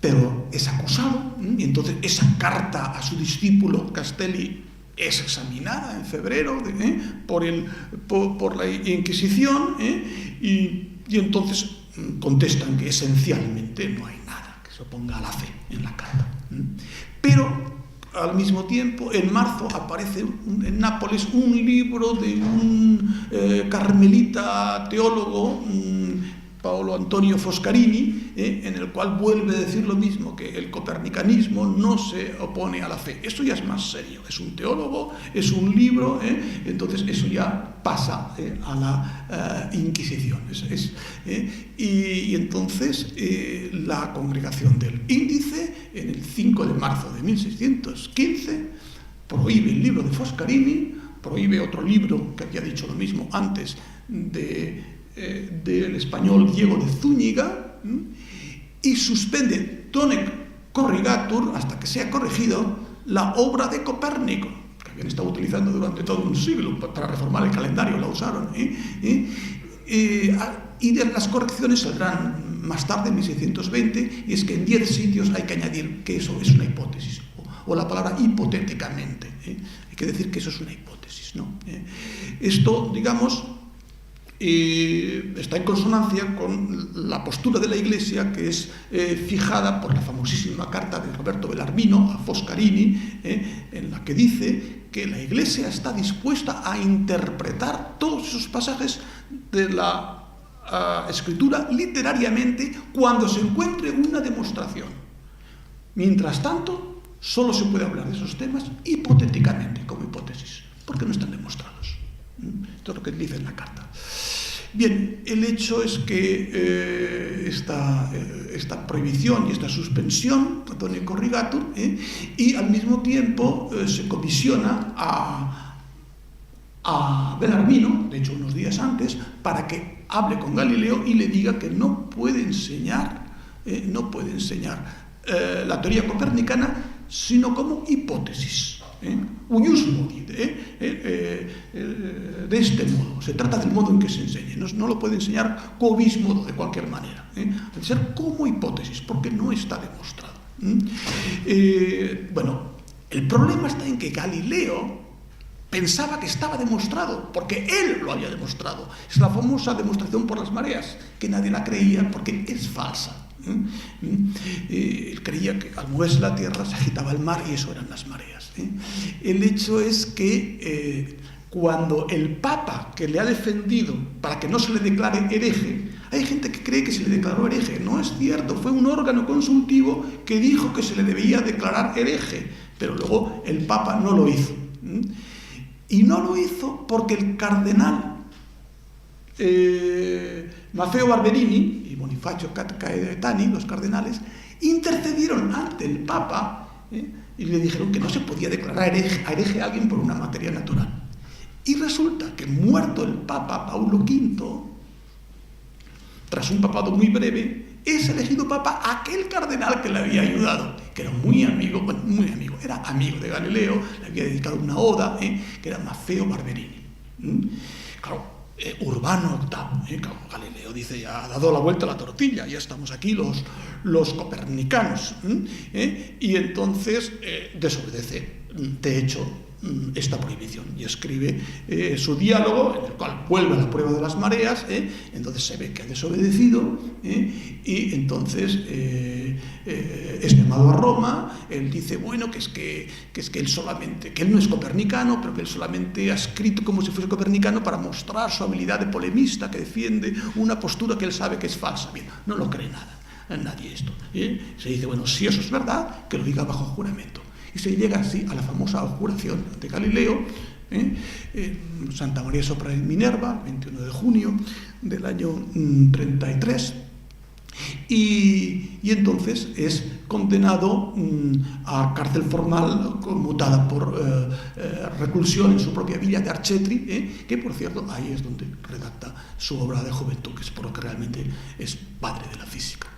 Pero es acusado, y entonces esa carta a su discípulo Castelli es examinada en febrero por la Inquisición, y entonces contestan que esencialmente no hay nada se oponga a la fe en la carta. Pero al mismo tiempo, en marzo aparece en Nápoles un libro de un carmelita teólogo, Paolo Antonio Foscarini, en el cual vuelve a decir lo mismo, que el copernicanismo no se opone a la fe. Eso ya es más serio, es un teólogo, es un libro, entonces eso ya pasa a la Inquisición. Y entonces la congregación del Índice, en el 5 de marzo de 1615, prohíbe el libro de Foscarini, prohíbe otro libro que había dicho lo mismo antes del español Diego de Zúñiga, y suspende donec corrigatur, hasta que sea corregido, la obra de Copérnico, que habían estado utilizando durante todo un siglo para reformar el calendario, la usaron, y de las correcciones saldrán más tarde, en 1620, y es que en 10 sitios hay que añadir que eso es una hipótesis, o la palabra hipotéticamente, hay que decir que eso es una hipótesis, ¿no? Esto, digamos, está en consonancia con la postura de la Iglesia, que es fijada por la famosísima carta de Roberto Bellarmino a Foscarini, en la que dice que la Iglesia está dispuesta a interpretar todos esos pasajes de la Escritura literariamente cuando se encuentre una demostración. Mientras tanto, solo se puede hablar de esos temas hipotéticamente, como hipótesis, porque no están demostrados. Esto es lo que dice en la carta. Bien, el hecho es que esta prohibición y esta suspensión, donec corrigatur, y al mismo tiempo se comisiona a Bellarmino, de hecho unos días antes, para que hable con Galileo y le diga que no puede enseñar la teoría copernicana, sino como hipótesis. Uius modi, de este modo. Se trata del modo en que se enseña. No lo puede enseñar quovis modo, de cualquier manera. Debe ser como hipótesis, porque no está demostrado. Bueno, el problema está en que Galileo pensaba que estaba demostrado, porque él lo había demostrado. Es la famosa demostración por las mareas, que nadie la creía porque es falsa. Él creía que al moverse la tierra se agitaba el mar y eso eran las mareas. El hecho es que cuando el Papa, que le ha defendido para que no se le declare hereje, hay gente que cree que se le declaró hereje. No es cierto, fue un órgano consultivo que dijo que se le debía declarar hereje, pero luego el Papa no lo hizo. Y no lo hizo porque el cardenal Maffeo Barberini y Bonifacio Caetani, los cardenales, intercedieron ante el Papa y le dijeron que no se podía declarar hereje a alguien por una materia natural. Y resulta que, muerto el Papa Paulo V, tras un papado muy breve, es elegido papa aquel cardenal que le había ayudado, que era muy amigo, bueno, muy amigo, era amigo de Galileo, le había dedicado una oda, que era Maffeo Barberini. Claro, Urbano VIII, claro, Galileo dice, ya ha dado la vuelta a la tortilla, ya estamos aquí los copernicanos, y entonces desobedece, de hecho, esta prohibición, y escribe su diálogo, en el cual vuelve a la prueba de las mareas, entonces se ve que ha desobedecido, y entonces es llamado a Roma. Él dice, bueno, que es que él solamente, que él no es copernicano, pero que él solamente ha escrito como si fuese copernicano para mostrar su habilidad de polemista, que defiende una postura que él sabe que es falsa. Bien, no lo cree nadie esto. Se dice, bueno, si eso es verdad, que lo diga bajo juramento. Y se llega así a la famosa abjuración de Galileo, Santa María sopra en Minerva, el 21 de junio del año 33, y entonces es condenado a cárcel formal, conmutada por reclusión en su propia villa de Arcetri, que por cierto ahí es donde redacta su obra de juventud, que es por lo que realmente es padre de la física.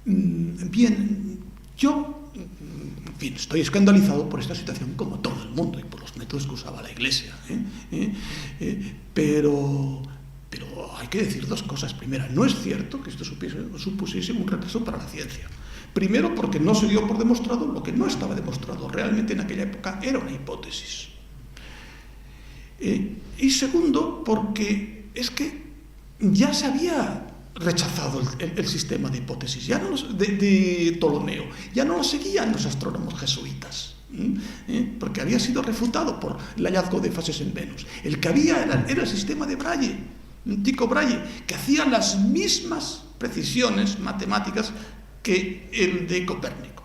Bien, yo, en fin, estoy escandalizado por esta situación, como todo el mundo, y por los métodos que usaba la Iglesia, pero hay que decir dos cosas. Primera, no es cierto que esto supusiese un retraso para la ciencia. Primero, porque no se dio por demostrado lo que no estaba demostrado. Realmente en aquella época era una hipótesis. Y segundo, porque es que ya se había rechazado el sistema de hipótesis, ya no de Ptolomeo, ya no lo seguían los astrónomos jesuitas, porque había sido refutado por el hallazgo de fases en Venus. El que había era el sistema de Braille, Tycho Brahe, que hacía las mismas precisiones matemáticas que el de Copérnico.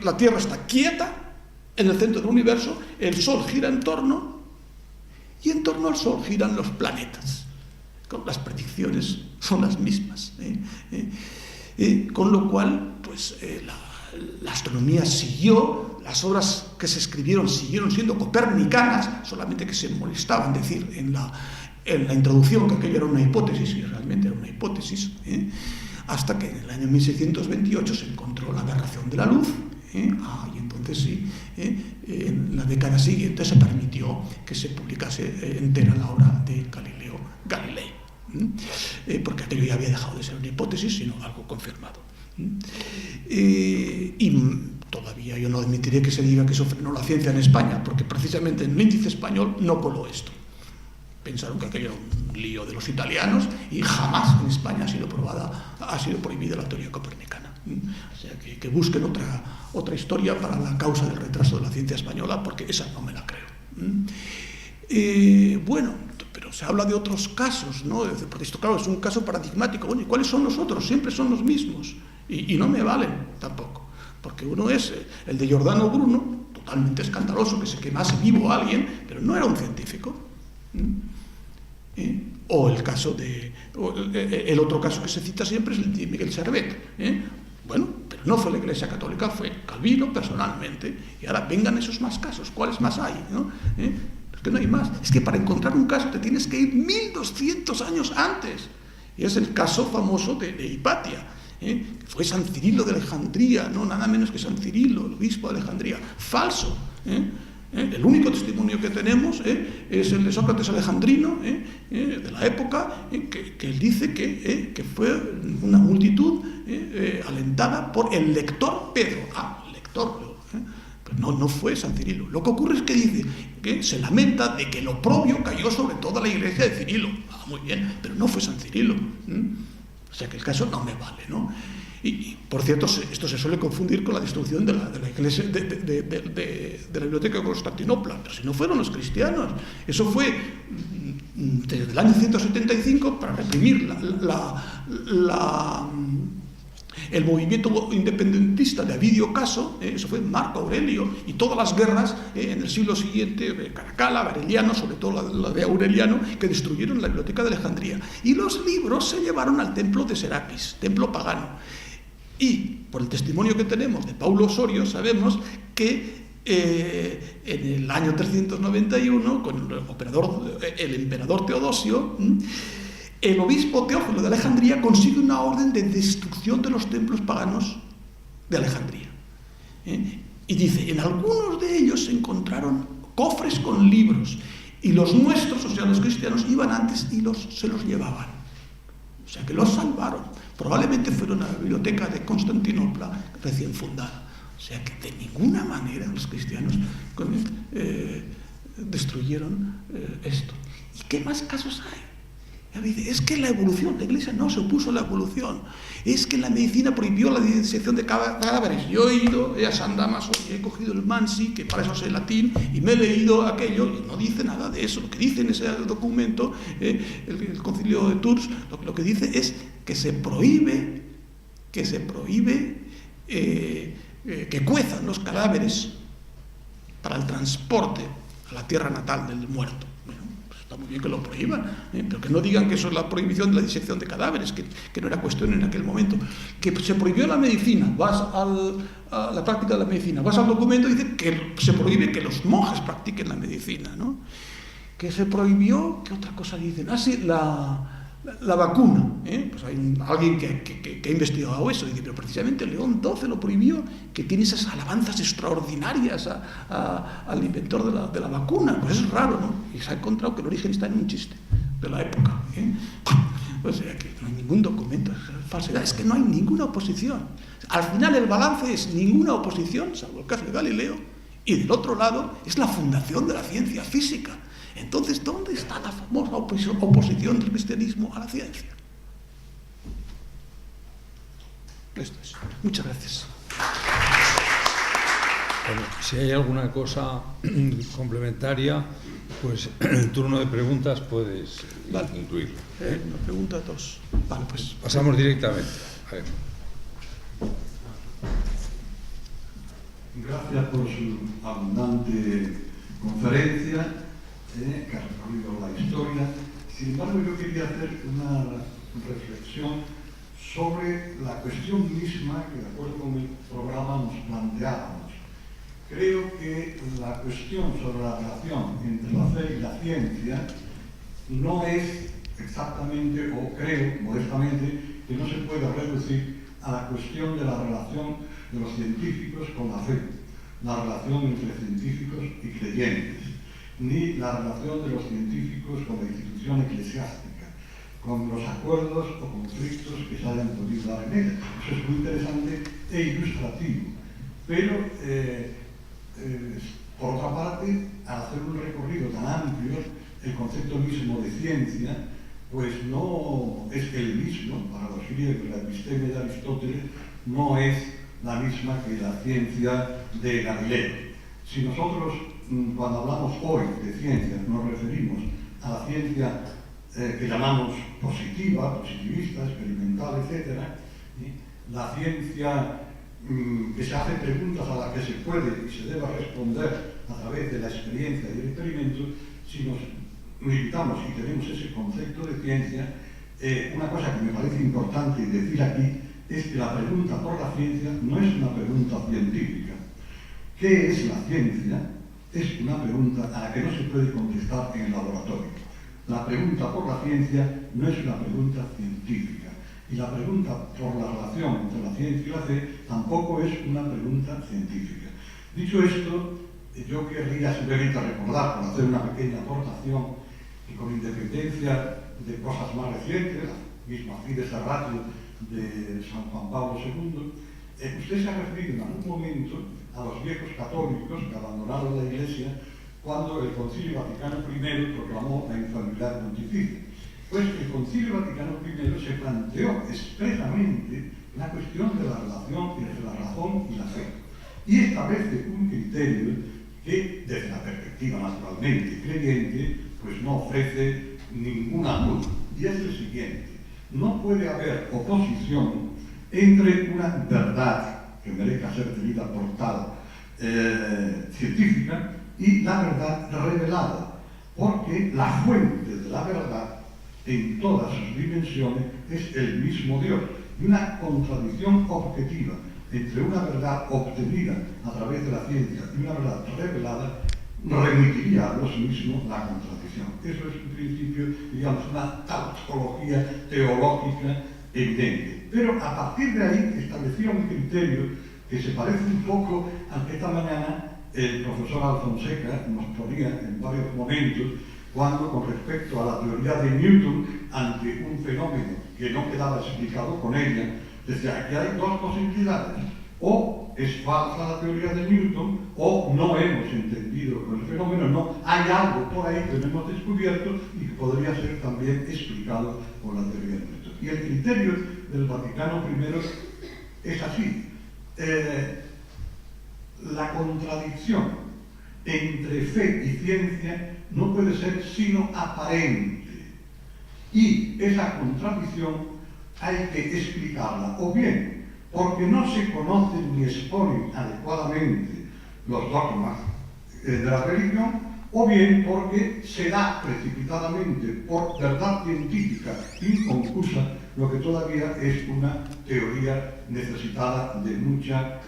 La Tierra está quieta en el centro del universo, el Sol gira en torno, y en torno al Sol giran los planetas. Las predicciones son las mismas, con lo cual pues la astronomía siguió, las obras que se escribieron siguieron siendo copernicanas, solamente que se molestaban decir en la introducción que aquello era una hipótesis, y realmente era una hipótesis, hasta que en el año 1628 se encontró la aberración de la luz, y entonces sí, en la década siguiente se permitió que se publicase entera la obra de Galileo Galilei, porque aquello ya había dejado de ser una hipótesis, sino algo confirmado. Y todavía yo no admitiré que se diga que eso frenó la ciencia en España, porque precisamente en el índice español no coló esto. Pensaron que aquello era un lío de los italianos, y jamás en España ha sido prohibida la teoría copernicana. O sea, que busquen otra historia para la causa del retraso de la ciencia española, porque esa no me la creo. Bueno, pero se habla de otros casos, ¿no? Porque esto, claro, es un caso paradigmático. Bueno, ¿y cuáles son los otros? Siempre son los mismos. Y no me valen tampoco. Porque uno es el de Giordano Bruno, totalmente escandaloso, que se quemase vivo a alguien, pero no era un científico. O el caso el otro caso que se cita siempre es el de Miguel Servet. Bueno, pero no fue la Iglesia Católica, fue Calvino personalmente. Y ahora vengan esos más casos. ¿Cuáles más hay? ¿No? Es que no hay más. Es que para encontrar un caso te tienes que ir 1200 años antes. Y es el caso famoso de Hipatia. Fue San Cirilo de Alejandría, no nada menos que San Cirilo, el obispo de Alejandría. Falso. El único testimonio que tenemos es el de Sócrates alejandrino, de la época, que él dice que fue una multitud alentada por el lector Pedro. El lector, pero no fue San Cirilo. Lo que ocurre es que dice que se lamenta de que el oprobio cayó sobre toda la iglesia de Cirilo. Muy bien, pero no fue San Cirilo. O sea que el caso no me vale, ¿no? Y por cierto, esto se suele confundir con la destrucción de la iglesia, de la biblioteca de Constantinopla, pero si no fueron los cristianos. Eso fue desde el año 175 para reprimir el movimiento independentista de Avidio Caso. Eso fue Marco Aurelio, y todas las guerras en el siglo siguiente, Caracalla, Vareliano, sobre todo la de Aureliano, que destruyeron la biblioteca de Alejandría. Y los libros se llevaron al templo de Serapis, templo pagano. Y por el testimonio que tenemos de Paulo Osorio sabemos que en el año 391, con el emperador Teodosio, el obispo Teófilo de Alejandría consigue una orden de destrucción de los templos paganos de Alejandría. Y dice, en algunos de ellos se encontraron cofres con libros, y los nuestros, o sea, los cristianos, iban antes y se los llevaban. O sea, que los salvaron. Probablemente fueron a la biblioteca de Constantinopla recién fundada. O sea, que de ninguna manera los cristianos destruyeron esto. ¿Y qué más casos hay? Es que la evolución, la Iglesia no se opuso a la evolución. Es que la medicina prohibió la disección de cadáveres. Yo he ido a San Damaso y he cogido el Mansi, que para eso sé latín, y me he leído aquello, y no dice nada de eso. Lo que dice en ese documento, el concilio de Tours, lo que dice es que se prohíbe que cuezan los cadáveres para el transporte a la tierra natal del muerto. Está muy bien que lo prohíban, pero que no digan que eso es la prohibición de la disección de cadáveres, que no era cuestión en aquel momento. Que se prohibió la medicina, vas a la práctica de la medicina, vas al documento y dice que se prohíbe que los monjes practiquen la medicina, ¿no? Que se prohibió, ¿qué otra cosa dicen? Ah, sí, la vacuna, pues hay alguien que ha investigado eso y dice, pero precisamente León XII lo prohibió, que tiene esas alabanzas extraordinarias al inventor de la vacuna. Pues es raro, ¿no? Y se ha encontrado que el origen está en un chiste de la época. O sea que no hay ningún documento, es falsedad, es que no hay ninguna oposición. Al final el balance es ninguna oposición, salvo el caso de Galileo, y del otro lado es la fundación de la ciencia física. Entonces, ¿dónde está la famosa oposición del cristianismo a la ciencia? Esto es. Muchas gracias. Bueno, si hay alguna cosa complementaria, pues en el turno de preguntas puedes incluirlo. Una pregunta, dos. Vale, pues. Pasamos directamente. A ver. Gracias por su abundante conferencia. Que ha recorrido la historia. Sin embargo, yo quería hacer una reflexión sobre la cuestión misma que, de acuerdo con el programa, nos planteábamos. Creo que la cuestión sobre la relación entre la fe y la ciencia no es exactamente, o creo modestamente, que no se puede reducir a la cuestión de la relación de los científicos con la fe, la relación entre científicos y creyentes, ni la relación de los científicos con la institución eclesiástica, con los acuerdos o conflictos que se hayan podido dar en ella. Eso es muy interesante e ilustrativo. Pero, por otra parte, al hacer un recorrido tan amplio, el concepto mismo de ciencia, pues no es el mismo, para los griegos, la epistemia de Aristóteles no es la misma que la ciencia de Galileo. Si nosotros, cuando hablamos hoy de ciencia, nos referimos a la ciencia que llamamos positiva, positivista, experimental, etc., la ciencia que se hace preguntas a las que se puede y se debe responder a través de la experiencia y el experimento, si nos limitamos y tenemos ese concepto de ciencia, una cosa que me parece importante decir aquí es que la pregunta por la ciencia no es una pregunta científica. ¿Qué es la ciencia? Es una pregunta a la que no se puede contestar en el laboratorio. La pregunta por la ciencia no es una pregunta científica. Y la pregunta por la relación entre la ciencia y la fe tampoco es una pregunta científica. Dicho esto, yo querría simplemente recordar, por hacer una pequeña aportación, que con independencia de cosas más recientes, la misma Fides Ratio de San Juan Pablo II, usted se ha referido en algún momento a los viejos católicos que abandonaron la Iglesia cuando el Concilio Vaticano I proclamó la infalibilidad pontificia. Pues el Concilio Vaticano I se planteó expresamente la cuestión de la relación entre la razón y la fe y establece un criterio que, desde la perspectiva naturalmente creyente, pues no ofrece ninguna duda. Y es el siguiente: no puede haber oposición entre una verdad que merezca ser tenida por tal científica y la verdad revelada, porque la fuente de la verdad en todas sus dimensiones es el mismo Dios. Y una contradicción objetiva entre una verdad obtenida a través de la ciencia y una verdad revelada remitiría a sí mismo la contradicción. Eso es un principio, digamos, una tautología teológica evidente. Pero a partir de ahí establecía un criterio que se parece un poco al que esta mañana el profesor Alfonseca nos ponía en varios momentos, cuando con respecto a la teoría de Newton, ante un fenómeno que no quedaba explicado con ella, decía que hay dos posibilidades: o es falsa la teoría de Newton, o no hemos entendido el fenómeno, no, hay algo por ahí que no hemos descubierto y que podría ser también explicado por la teoría de Newton. Y el criterio del Vaticano I es así. La contradicción entre fe y ciencia no puede ser sino aparente, y esa contradicción hay que explicarla o bien porque no se conocen ni exponen adecuadamente los dogmas de la religión, o bien porque se da precipitadamente por verdad científica inconfusa lo que todavía es una teoría necesitada de mucha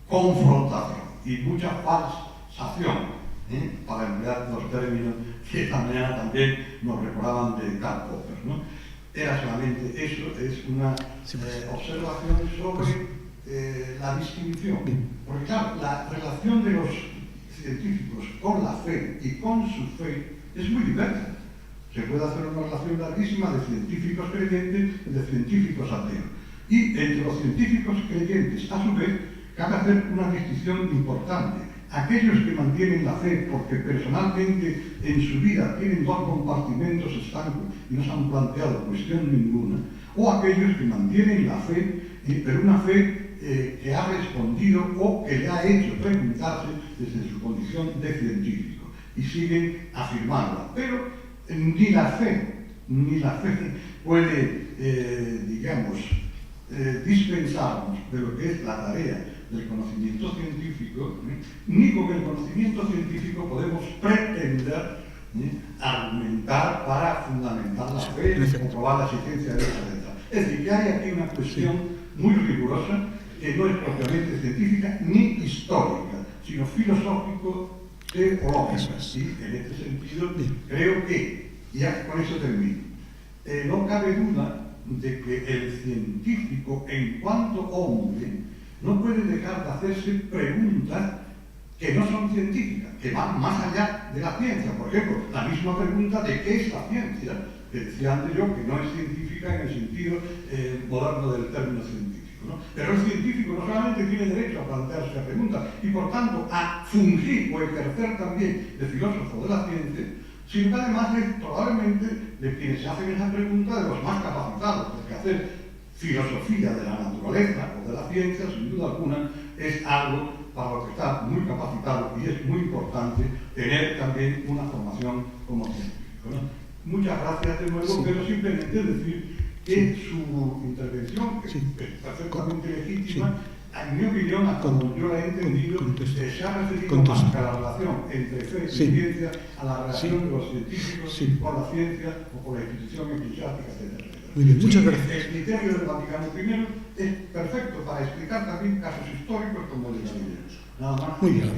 confrontación y mucha falsación, para emplear los términos que esta mañana también nos recordaban de Karl Popper, ¿no? Era solamente eso, es una observación sobre la distinción. Porque claro, la relación de los científicos con la fe y con su fe es muy diversa. Se puede hacer una relación larguísima de científicos creyentes y de científicos ateos. Y entre los científicos creyentes, a su vez, cabe hacer una distinción importante. Aquellos que mantienen la fe porque personalmente en su vida tienen dos compartimentos estancos y no se han planteado cuestión ninguna, o aquellos que mantienen la fe, pero una fe que ha respondido o que le ha hecho preguntarse desde su condición de científico y siguen afirmándola. Pero ni la fe puede, digamos, dispensarnos de lo que es la tarea del conocimiento científico, ni con el conocimiento científico podemos pretender argumentar para fundamentar la fe, comprobar la existencia de esa verdad. Es decir, que hay aquí una cuestión muy rigurosa que no es propiamente científica ni histórica, sino filosófico-teológica. Y en este sentido creo que, ya con eso termino, no cabe duda de que el científico en cuanto hombre no puede dejar de hacerse preguntas que no son científicas, que van más allá de la ciencia. Por ejemplo, la misma pregunta de qué es la ciencia, que decía antes yo, que no es científica en el sentido moderno del término científico, ¿no? Pero el científico no solamente tiene derecho a plantearse esa pregunta y por tanto a fungir o ejercer también de filósofo de la ciencia, sino que además es probablemente de quienes se hacen esa pregunta de los más capacitados, porque hacer filosofía de la naturaleza o de la ciencia, sin duda alguna, es algo para lo que está muy capacitado y es muy importante tener también una formación como científico, ¿no? Muchas gracias de nuevo, pero simplemente decir que su intervención, que es perfectamente legítima, en mi opinión, hasta como yo la he entendido, se ha referido más a la relación entre fe y ciencia, a la relación de los científicos con la ciencia o con la institución eclesiástica, etc. Muy bien, muchas gracias. El criterio del Vaticano I es perfecto para explicar también casos históricos como el de Galileo. Nada más. Muy bien,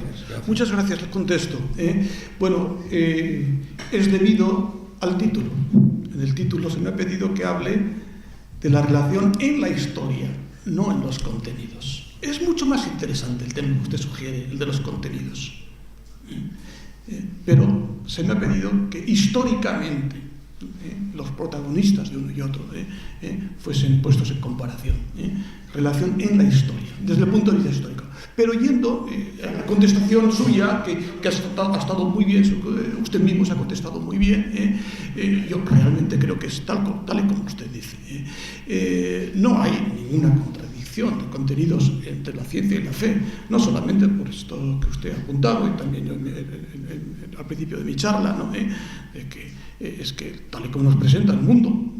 muchas gracias, le contesto. Bueno, es debido al título. En el título se me ha pedido que hable de la relación en la historia, no en los contenidos. Es mucho más interesante el tema que usted sugiere, el de los contenidos. Pero se me ha pedido que históricamente los protagonistas de uno y otro fuesen puestos en comparación, relación en la historia, desde el punto de vista histórico. Pero yendo a la contestación suya, que ha estado muy bien, usted mismo se ha contestado muy bien, yo realmente creo que es tal y como usted dice. No hay ninguna contradicción de contenidos entre la ciencia y la fe, no solamente por esto que usted ha apuntado, y también yo al principio de mi charla, ¿no? De que es que tal y como nos presenta el mundo,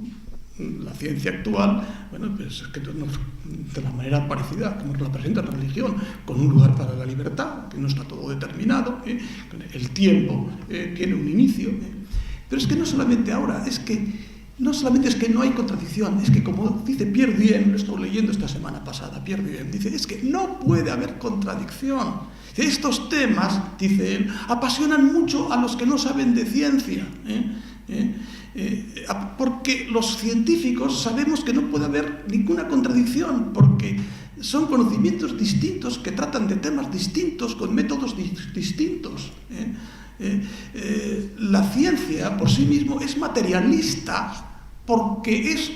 la ciencia actual, bueno, pues es que de la manera parecida como nos la presenta la religión, con un lugar para la libertad, que no está todo determinado, el tiempo tiene un inicio, pero es que no solamente ahora, es que no solamente es que no hay contradicción, es que como dice Pierre Duhem, lo estuve leyendo esta semana pasada, Pierre Duhem dice, es que no puede haber contradicción. Estos temas, dice él, apasionan mucho a los que no saben de ciencia, porque los científicos sabemos que no puede haber ninguna contradicción, porque son conocimientos distintos que tratan de temas distintos, con métodos distintos. La ciencia por sí mismo es materialista porque es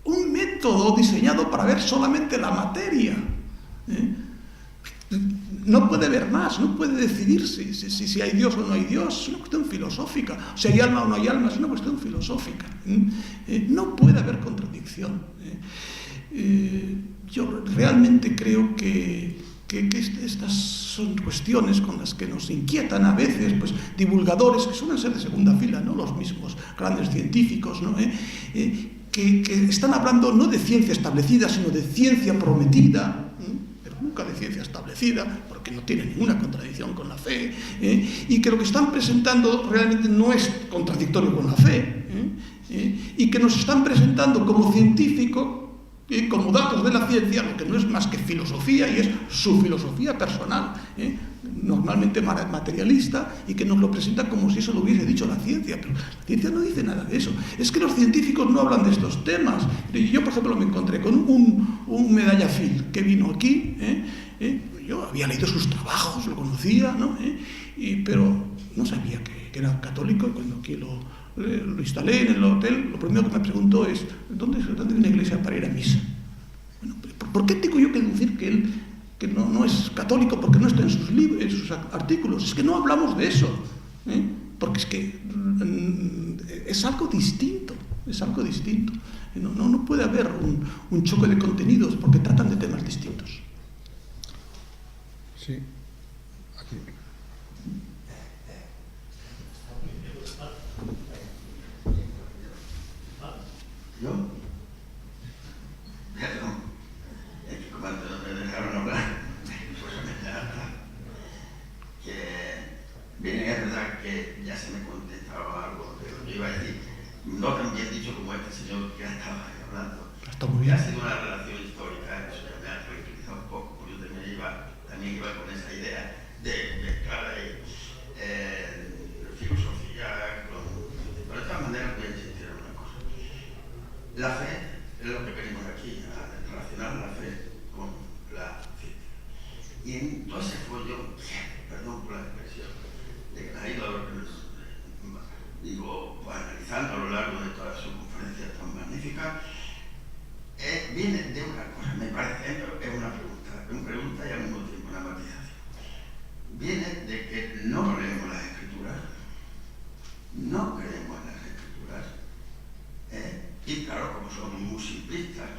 un método diseñado para ver solamente la materia. No puede ver más, no puede decidir si hay Dios o no hay Dios, es una cuestión filosófica. Si hay alma o no hay alma, es una cuestión filosófica. No puede haber contradicción. Yo realmente creo que estas son cuestiones con las que nos inquietan a veces, pues, divulgadores que suelen ser de segunda fila, no los mismos grandes científicos, ¿no? Que están hablando no de ciencia establecida, sino de ciencia prometida, pero nunca de ciencia establecida, porque no tiene ninguna contradicción con la fe, y que lo que están presentando realmente no es contradictorio con la fe, y que nos están presentando como científico, como datos de la ciencia, lo que no es más que filosofía, y es su filosofía personal, normalmente materialista, y que nos lo presenta como si eso lo hubiese dicho la ciencia, pero la ciencia no dice nada de eso. Es que los científicos no hablan de estos temas. Yo, por ejemplo, me encontré con un medalla Phil que vino aquí, yo había leído sus trabajos, lo conocía, ¿no? Pero no sabía que era católico, y cuando aquí lo instalé en el hotel, lo primero que me preguntó es ¿dónde hay una iglesia para ir a misa? Bueno, ¿por qué tengo yo que decir que él no es católico porque no está en sus libros, en sus artículos? Es que no hablamos de eso, porque es que es algo distinto, no puede haber un choque de contenidos porque tratan de temas distintos. Sí, aquí. ¿Yo? Perdón, es que como antes no me dejaron hablar, pues me dejaron. Que bien es verdad que ya se me contestaba algo de lo que iba a decir, no tan bien dicho como este señor que estaba hablando. Está muy bien. Ha sido una relación histórica, eso ya me ha tranquilizado un poco, porque yo también iba con esa idea de mezclar ahí filosofía con... Pero de todas maneras voy a insistir en una cosa. La fe es lo que venimos aquí, a relacionar la fe con la ciencia. Y entonces fue yo, perdón por la expresión, de que ha ido analizando a lo largo de toda su conferencia tan magnífica, viene de una cosa, me parece, es una pregunta y al mismo tiempo una matización. Viene de que no leemos las escrituras, no creemos en las escrituras, y claro, como somos muy simplistas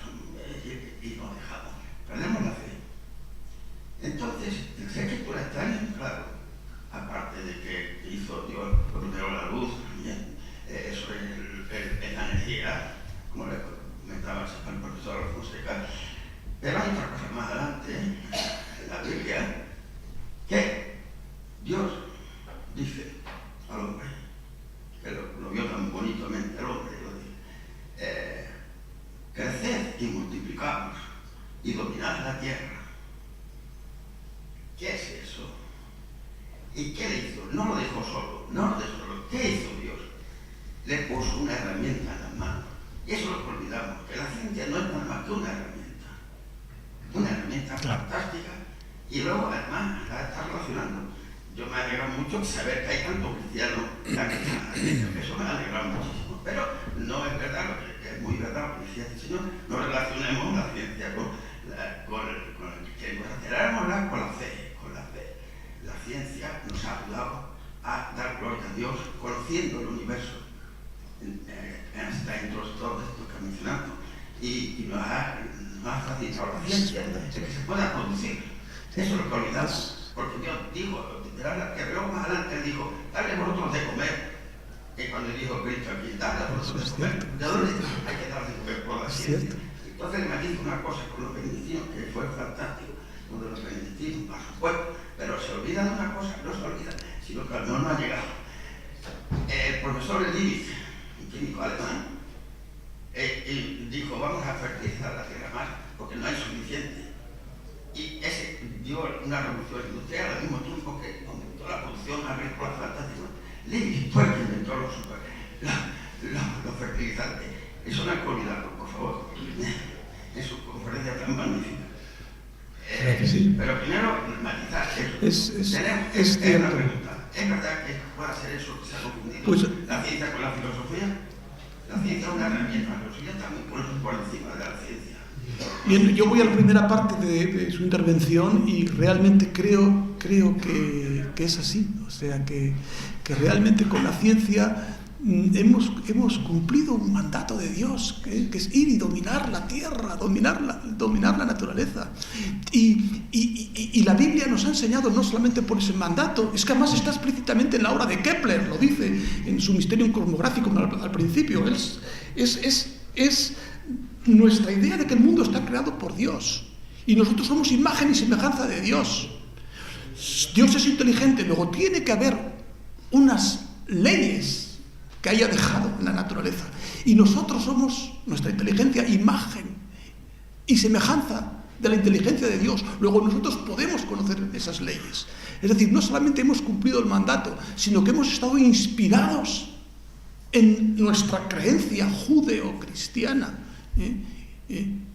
y nos dejamos, perdemos la fe. Entonces, las escrituras están en claro, aparte de que hizo Dios primero la luz, eso es la energía, como le comentaba el profesor Fonseca, pero hay otra cosa más adelante, en la Biblia, que Dios dice al hombre, que lo vio tan bonitamente el hombre, creced y multiplicaos y dominad la tierra. ¿Qué es eso? ¿Y qué le hizo? No lo dejó solo, ¿Qué hizo Dios? Le puso una herramienta en las manos. Y eso es lo que olvidamos, que la ciencia no es nada más que una herramienta fantástica, y luego además la está relacionando. Yo me alegra mucho saber que hay tantos cristianos que eso me alegra muchísimo, pero no es verdad lo que es muy verdad lo que decía este señor, no relacionemos la ciencia con el cristianismo, relacionémosla con la fe. La ciencia nos ha ayudado a dar gloria a Dios conociendo el universo dentro de todo esto que he mencionado, y nos ha facilitado la ciencia de que se pueda producir. Eso es lo que olvidamos, porque Dios dijo, que luego más adelante dijo, dale vosotros de comer. Y cuando dijo Cristo aquí, dale vosotros de comer, ¿de dónde hay que dar de comer? Por la ciencia. Entonces me dijo una cosa con los benedictinos que fue fantástico, uno de los benedictinos, por supuesto, pero se olvida de una cosa, no se olvida, sino que no ha llegado. El profesor Lilith, un químico alemán, y dijo, vamos a fertilizar la tierra más porque no hay suficiente. Y ese dio una revolución industrial al mismo tiempo que aumentó la producción agrícola fantástica. Levi fue el que inventó los fertilizantes. Eso no hay que olvidarlo, por favor, en su conferencia tan magnífica. Sí. Pero primero, matizar eso. Es Tenemos cierto. una pregunta. ¿Es verdad que puede ser eso que se ha confundido Pues, la ciencia con la filosofía? La ciencia es una herramienta, la filosofía también por encima de la ciencia. Bien, yo voy a la primera parte de su intervención y realmente creo que es así. O sea, que realmente con la ciencia hemos cumplido un mandato de Dios, que es ir y dominar la tierra, dominar la naturaleza. Y la Biblia nos ha enseñado no solamente por ese mandato, es que además está explícitamente en la obra de Kepler, lo dice en su Mysterium Cosmográfico al principio. Es nuestra idea de que el mundo está creado por Dios y nosotros somos imagen y semejanza de Dios. Dios es inteligente, luego tiene que haber unas leyes que haya dejado en la naturaleza y nosotros somos, nuestra inteligencia, imagen y semejanza de la inteligencia de Dios. Luego nosotros podemos conocer esas leyes. Es decir, no solamente hemos cumplido el mandato, sino que hemos estado inspirados en nuestra creencia judeo-cristiana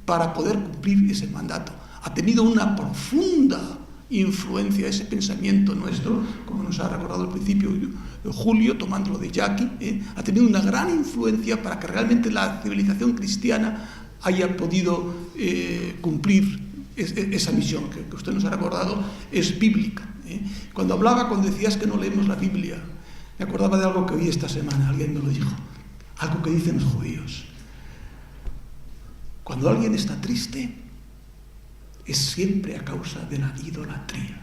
para poder cumplir ese mandato. Ha tenido una profunda influencia ese pensamiento nuestro, como nos ha recordado al principio Julio, tomándolo de Jackie, ha tenido una gran influencia para que realmente la civilización cristiana haya podido cumplir esa misión que usted nos ha recordado, es bíblica. Cuando decías que no leemos la Biblia, me acordaba de algo que oí esta semana, alguien me lo dijo, algo que dicen los judíos. Cuando alguien está triste, es siempre a causa de la idolatría.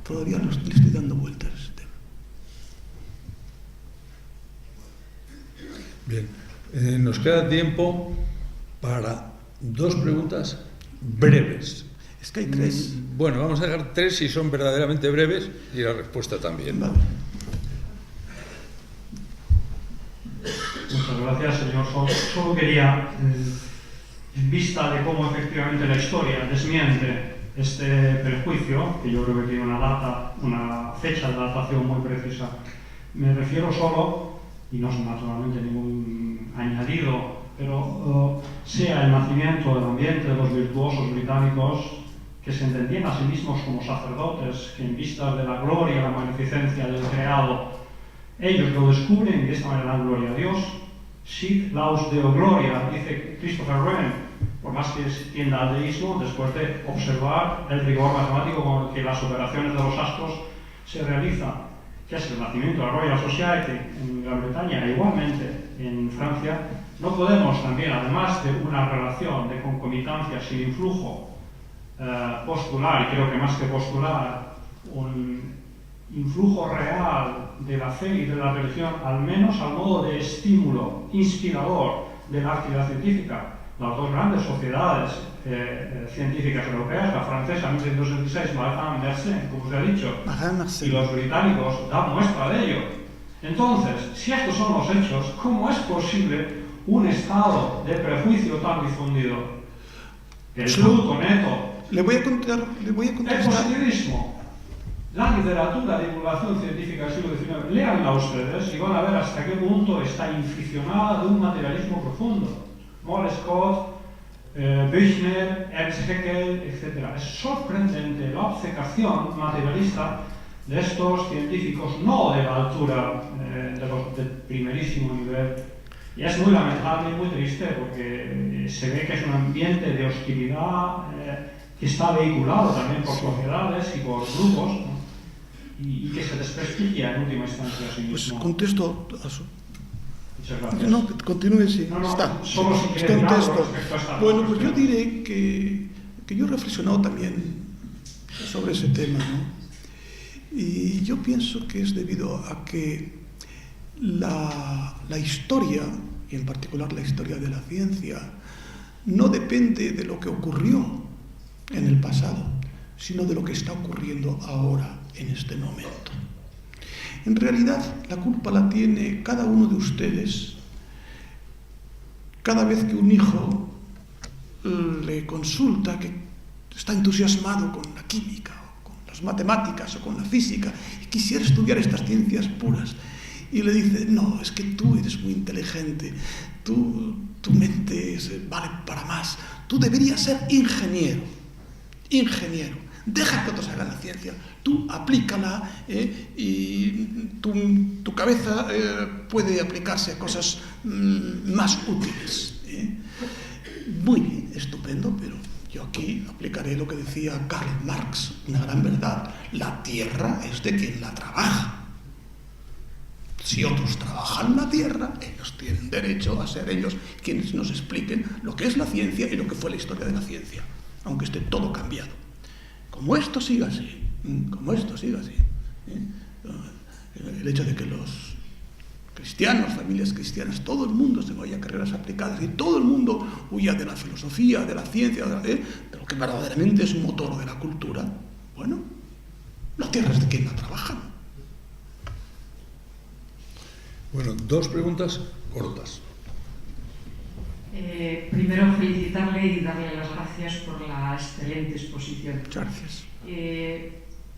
Todavía le estoy dando vueltas a ese tema. Bien, nos queda tiempo para 2 preguntas breves. Es que hay 3. Bueno, vamos a dejar 3 si son verdaderamente breves y la respuesta también. Vale. Muchas gracias, señor Sol. Solo quería, en vista de cómo efectivamente la historia desmiente este prejuicio, que yo creo que tiene una fecha de datación muy precisa, me refiero solo, y no es naturalmente ningún añadido, pero sea el nacimiento del ambiente de los virtuosos británicos que se entendían a sí mismos como sacerdotes, que en vista de la gloria y la magnificencia del creado, ellos lo descubren y de esta manera dan gloria a Dios. Sic laus Deo gloria, dice Christopher Wren, por más que tienda al deísmo, después de observar el rigor matemático con el que las operaciones de los astros se realizan, que es el nacimiento de la Royal Society en Gran Bretaña e igualmente en Francia. No podemos también, además de una relación de concomitancia sin influjo, postular, y creo que más que postular, un influjo real de la fe y de la religión, al menos al modo de estímulo inspirador de la actividad científica. Las 2 grandes sociedades científicas europeas, la francesa en 1966, Marin Mersenne, como se ha dicho, y los británicos dan muestra de ello. Entonces, si estos son los hechos, ¿cómo es posible un estado de prejuicio tan difundido? El fruto neto. Le voy a contestar. El positivismo. La literatura de divulgación científica del siglo XIX, léanla ustedes y van a ver hasta qué punto está inficionada de un materialismo profundo. Moll Scott, Büchner, Ernst Haeckel, etc. Es sorprendente la obcecación materialista de estos científicos, no de la altura de los del primerísimo nivel. Y es muy lamentable y muy triste porque se ve que es un ambiente de hostilidad que está vehiculado también por sociedades y por grupos, ¿no? Y que se desprestigia en última instancia a sí mismo. Pues contesto a su... Muchas gracias. No, continúe, sí. No, Está. solo si quiere decir algo Contesto. respecto a esta Bueno, pues yo cuestión. diré que yo he reflexionado también sobre ese tema, ¿no? Y yo pienso que es debido a que la historia, y en particular la historia de la ciencia, no depende de lo que ocurrió en el pasado, sino de lo que está ocurriendo ahora, en este momento. En realidad, la culpa la tiene cada uno de ustedes cada vez que un hijo le consulta, que está entusiasmado con la química, o con las matemáticas, o con la física, y quisiera estudiar estas ciencias puras, y le dice, no, es que tú eres muy inteligente, tu mente vale para más, tú deberías ser ingeniero, deja que otros hagan la ciencia, tú aplícala, y tu cabeza puede aplicarse a cosas más útiles. Muy bien, estupendo, pero yo aquí aplicaré lo que decía Karl Marx, una gran verdad: la tierra es de quien la trabaja. Si otros trabajan la tierra, ellos tienen derecho a ser ellos quienes nos expliquen lo que es la ciencia y lo que fue la historia de la ciencia, aunque esté todo cambiado. Como esto siga así, el hecho de que los cristianos, familias cristianas, todo el mundo se vaya a carreras aplicadas y todo el mundo huya de la filosofía, de la ciencia, de lo que verdaderamente es motor de la cultura, bueno, la tierra es de quien la trabaja. Bueno, 2 preguntas cortas. Primero felicitarle y darle las gracias por la excelente exposición. Gracias.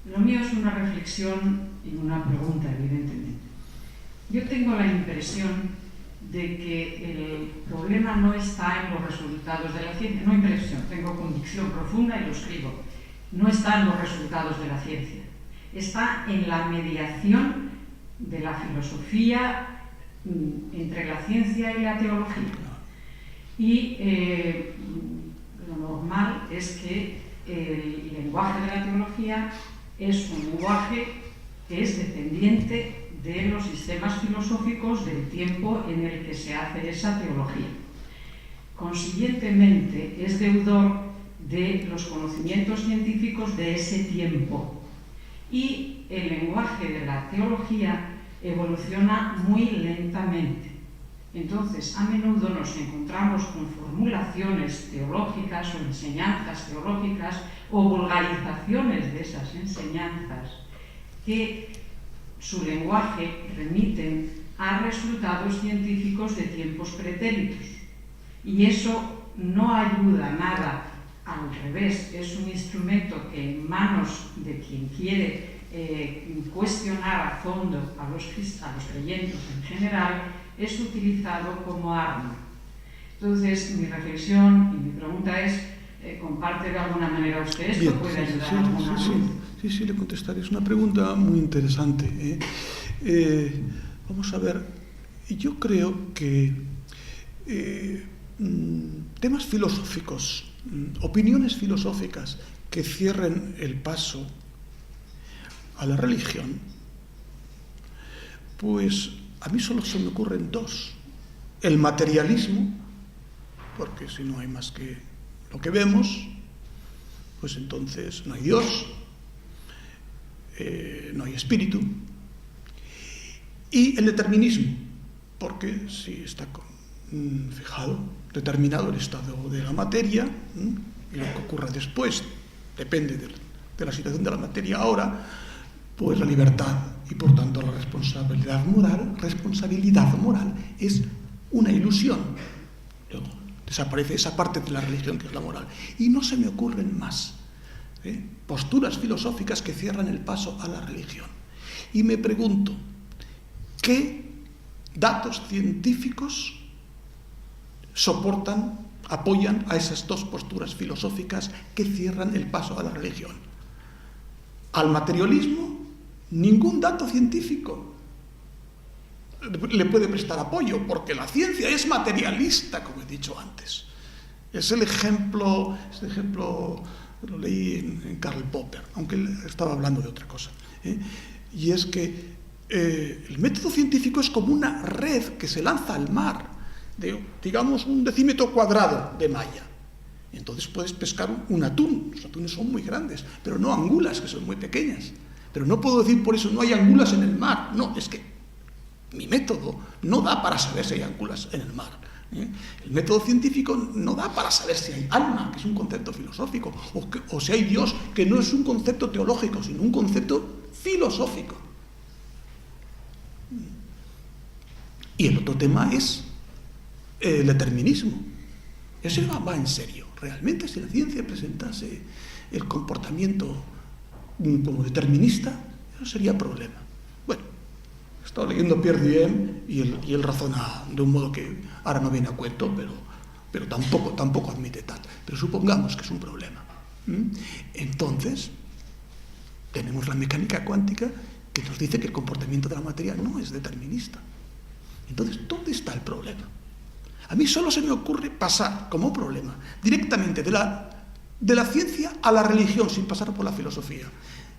Lo mío es una reflexión y una pregunta, evidentemente. Yo tengo la impresión de que el problema no está en los resultados de la ciencia, no impresión, tengo convicción profunda y lo escribo, no está en los resultados de la ciencia, está en la mediación de la filosofía entre la ciencia y la teología. Y lo normal es que el lenguaje de la teología es un lenguaje que es dependiente de los sistemas filosóficos del tiempo en el que se hace esa teología. Consiguientemente, es deudor de los conocimientos científicos de ese tiempo. Y el lenguaje de la teología evoluciona muy lentamente. Entonces, a menudo nos encontramos con formulaciones teológicas o enseñanzas teológicas o vulgarizaciones de esas enseñanzas que su lenguaje remiten a resultados científicos de tiempos pretéritos. Y eso no ayuda nada, al revés, es un instrumento que en manos de quien quiere cuestionar a fondo a los creyentes en general, es utilizado como arma. Entonces, mi reflexión y mi pregunta es, ¿comparte de alguna manera usted esto? Bien, ¿Puede ayudar a alguna luz? Sí, le contestaré. Es una pregunta muy interesante. Vamos a ver, yo creo que temas filosóficos, opiniones filosóficas que cierren el paso a la religión, pues a mí solo se me ocurren 2. El materialismo, porque si no hay más que lo que vemos, pues entonces no hay Dios, no hay espíritu. Y el determinismo, porque si está determinado el estado de la materia, y lo que ocurra después depende de la situación de la materia ahora, pues la libertad y por tanto la responsabilidad moral es una ilusión. Luego desaparece esa parte de la religión que es la moral. Y no se me ocurren más posturas filosóficas que cierran el paso a la religión. Y me pregunto, ¿qué datos científicos apoyan a esas 2 posturas filosóficas que cierran el paso a la religión? Al materialismo, ningún dato científico le puede prestar apoyo, porque la ciencia es materialista, como he dicho antes. Es el ejemplo, lo leí en Karl Popper, aunque él estaba hablando de otra cosa. Y es que el método científico es como una red que se lanza al mar, digamos un decímetro cuadrado de malla. Y entonces puedes pescar un atún. Los atunes son muy grandes, pero no angulas, que son muy pequeñas. Pero no puedo decir por eso no hay angulas en el mar. No, es que mi método no da para saber si hay angulas en el mar. El método científico no da para saber si hay alma, que es un concepto filosófico, o si hay Dios, que no es un concepto teológico, sino un concepto filosófico. Y el otro tema es el determinismo. Eso va en serio. Realmente, si la ciencia presentase el comportamiento como determinista, eso sería problema. Bueno, he estado leyendo Pierre Duhem y él razona de un modo que ahora no viene a cuento, pero tampoco admite tal. Pero supongamos que es un problema. Entonces, tenemos la mecánica cuántica que nos dice que el comportamiento de la materia no es determinista. Entonces, ¿dónde está el problema? A mí solo se me ocurre pasar como problema directamente de la ciencia a la religión sin pasar por la filosofía.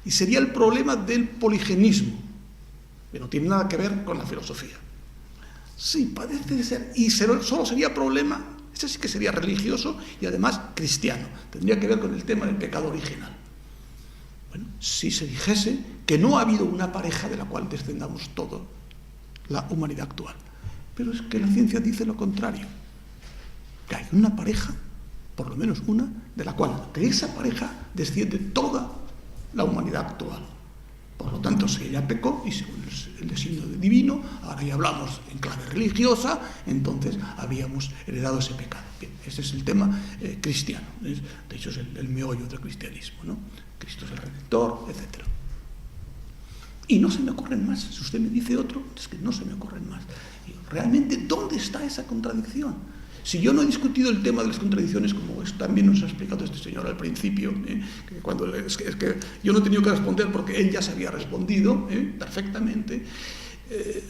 Y sería el problema del poligenismo, que no tiene nada que ver con la filosofía. Sí, parece ser. Y solo sería problema, ese sí que sería religioso y además cristiano. Tendría que ver con el tema del pecado original. Bueno, si se dijese que no ha habido una pareja de la cual descendamos toda la humanidad actual. Pero es que la ciencia dice lo contrario. Que hay una pareja, por lo menos una, de la cual de esa pareja desciende toda la humanidad actual. Por lo tanto, si ella pecó, y según el designio divino, ahora ya hablamos en clave religiosa, entonces habíamos heredado ese pecado. Bien, ese es el tema cristiano. De hecho, es el meollo del cristianismo, ¿no? Cristo es el Redentor, etc. Y no se me ocurren más. Si usted me dice otro, es que no se me ocurren más. Realmente, ¿dónde está esa contradicción? Si yo no he discutido el tema de las contradicciones, como también nos ha explicado este señor al principio, es que yo no he tenido que responder porque él ya se había respondido perfectamente.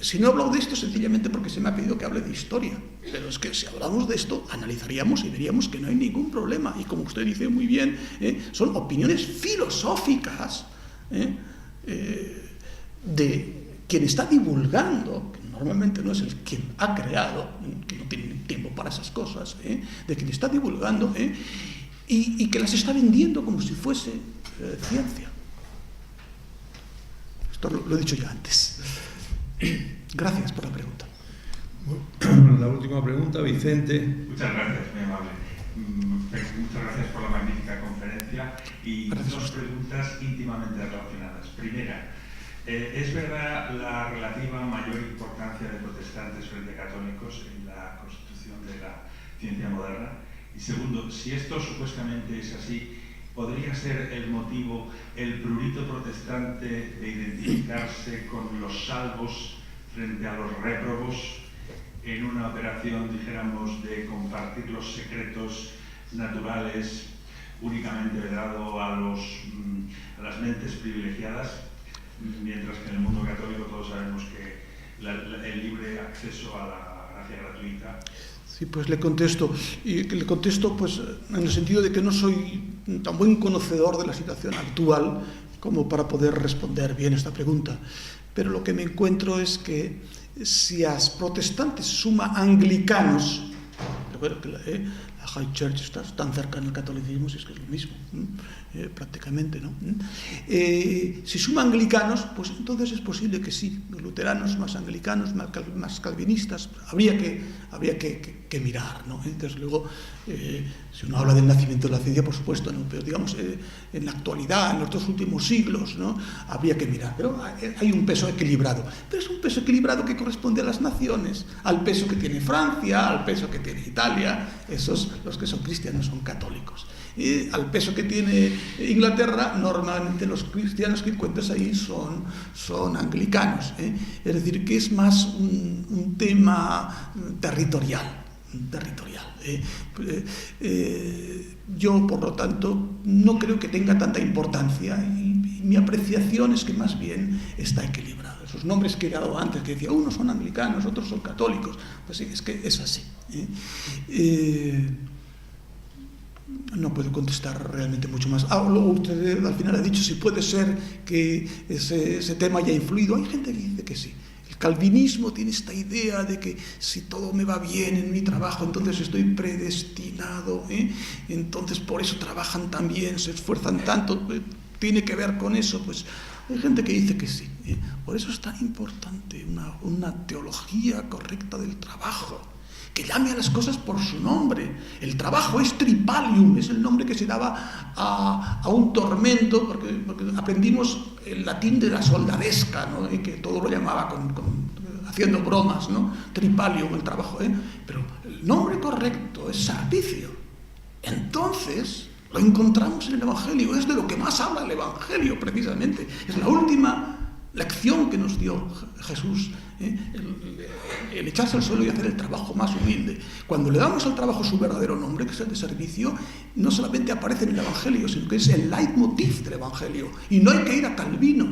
Si no hablo de esto, sencillamente porque se me ha pedido que hable de historia. Pero es que si hablamos de esto, analizaríamos y veríamos que no hay ningún problema. Y como usted dice muy bien, son opiniones filosóficas de quien está divulgando, que normalmente no es el quien ha creado, que no tiene tiempo para esas cosas, de quien está divulgando y que las está vendiendo como si fuese ciencia. Esto lo he dicho ya antes. Gracias por la pregunta. La última pregunta, Vicente. Muchas gracias, muy amable. Muchas gracias por la magnífica conferencia y dos preguntas íntimamente relacionadas. Primera, ¿es verdad la relativa mayor importancia de protestantes frente a católicos en la constitución de la ciencia moderna? Y segundo, si esto supuestamente es así, ¿podría ser el motivo el prurito protestante de identificarse con los salvos frente a los réprobos en una operación, dijéramos, de compartir los secretos naturales únicamente vedado a las mentes privilegiadas? Mientras que en el mundo católico todos sabemos que el libre acceso a la gracia gratuita. Sí, pues le contesto pues en el sentido de que no soy tan buen conocedor de la situación actual como para poder responder bien esta pregunta. Pero lo que me encuentro es que si a protestantes suma anglicanos, recuerdo que la High Church está tan cercana al catolicismo, si es que es lo mismo, prácticamente, ¿no? Si suma anglicanos, pues entonces es posible que sí, los luteranos más anglicanos, más calvinistas, habría que mirar, ¿no? Entonces luego, si uno habla del nacimiento de la ciencia, por supuesto, ¿no? Pero digamos, en la actualidad, en los 2 últimos siglos, ¿no? Habría que mirar, pero hay un peso equilibrado, pero es un peso equilibrado que corresponde a las naciones, al peso que tiene Francia, al peso que tiene Italia, esos los que son cristianos son católicos. Al peso que tiene Inglaterra, normalmente los cristianos que encuentras ahí son anglicanos. Es decir, que es más un tema territorial. Yo, por lo tanto, no creo que tenga tanta importancia y mi apreciación es que más bien está equilibrado. Esos nombres que he dado antes, que decía, unos son anglicanos, otros son católicos, pues sí, es que es así. No puedo contestar realmente mucho más. Luego usted al final ha dicho si puede ser que ese tema haya influido. Hay gente que dice que sí. El calvinismo tiene esta idea de que si todo me va bien en mi trabajo, entonces estoy predestinado, entonces por eso trabajan tan bien, se esfuerzan tanto, tiene que ver con eso. Pues hay gente que dice que sí. Por eso es tan importante una teología correcta del trabajo, que llame a las cosas por su nombre. El trabajo es tripalium, es el nombre que se daba a un tormento, porque aprendimos el latín de la soldadesca, ¿no? Que todo lo llamaba haciendo bromas, ¿no? Tripalium, el trabajo, pero el nombre correcto es servicio. Entonces, lo encontramos en el Evangelio, es de lo que más habla el Evangelio precisamente. Es la última lección que nos dio Jesús, el echarse al suelo y hacer el trabajo más humilde. Cuando le damos al trabajo su verdadero nombre, que es el de servicio, no solamente aparece en el Evangelio, sino que es el leitmotiv del Evangelio. Y no hay que ir a Calvino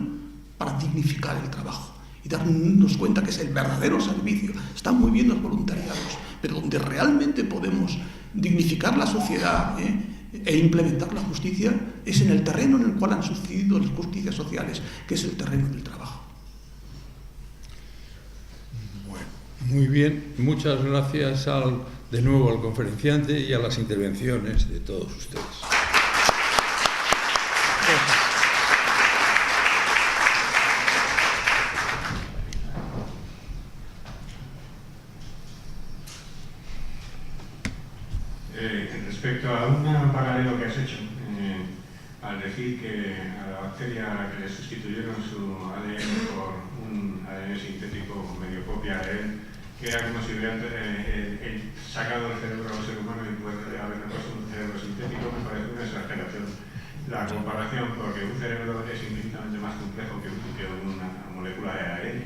para dignificar el trabajo y darnos cuenta que es el verdadero servicio. Están muy bien los voluntariados, pero donde realmente podemos dignificar la sociedad e implementar la justicia es en el terreno en el cual han sucedido las justicias sociales, que es el terreno del trabajo. Bueno, muy bien. Muchas gracias de nuevo al conferenciante y a las intervenciones de todos ustedes. Respecto a un paralelo que has hecho, al decir que a la bacteria a la que le sustituyeron su ADN por un ADN sintético medio copia de él, que era como si hubieran sacado el cerebro al ser humano y poder haberle puesto un cerebro sintético, me parece una exageración la comparación, porque un cerebro es infinitamente más complejo que una molécula de ADN.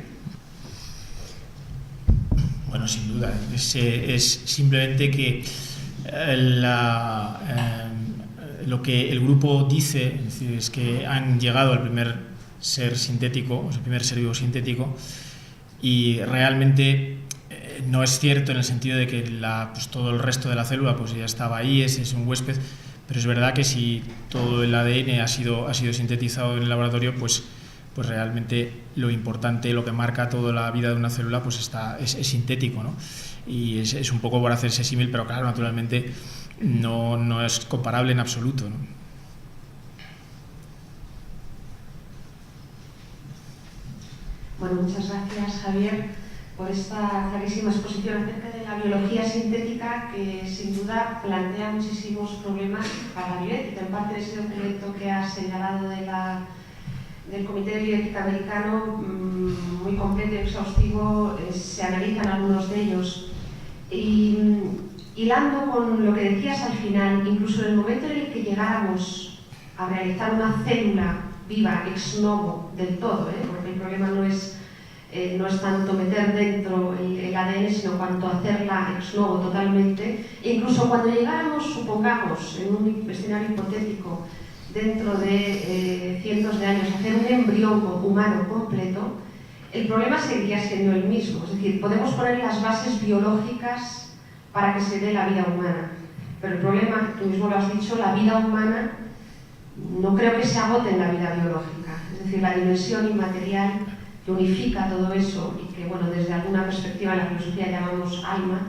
Bueno, sin duda, es simplemente que lo que el grupo dice, es decir, es que han llegado al primer ser sintético, el primer ser vivo sintético, y realmente no es cierto en el sentido de que pues todo el resto de la célula pues ya estaba ahí, es un huésped, pero es verdad que si todo el ADN ha sido sintetizado en el laboratorio, pues realmente lo importante, lo que marca toda la vida de una célula, pues es sintético, ¿no? Y es un poco por hacerse símil, pero claro, naturalmente no es comparable en absoluto, ¿no? Bueno, muchas gracias, Javier, por esta clarísima exposición acerca de la biología sintética, que sin duda plantea muchísimos problemas para la bioética. En parte de ese documento que has señalado del Comité de Bioética Americano, muy completo y exhaustivo, se analizan algunos de ellos. Y hilando con lo que decías al final, incluso en el momento en el que llegáramos a realizar una célula viva ex novo del todo, porque el problema no es tanto meter dentro el ADN, sino cuanto hacerla ex novo totalmente, e incluso cuando llegáramos, supongamos, en un escenario hipotético, dentro de cientos de años, hacer un embrión humano completo, el problema seguiría siendo el mismo. Es decir, podemos poner las bases biológicas para que se dé la vida humana, pero el problema, tú mismo lo has dicho, la vida humana no creo que se agote en la vida biológica. Es decir, la dimensión inmaterial que unifica todo eso y que, bueno, desde alguna perspectiva en la filosofía llamamos alma,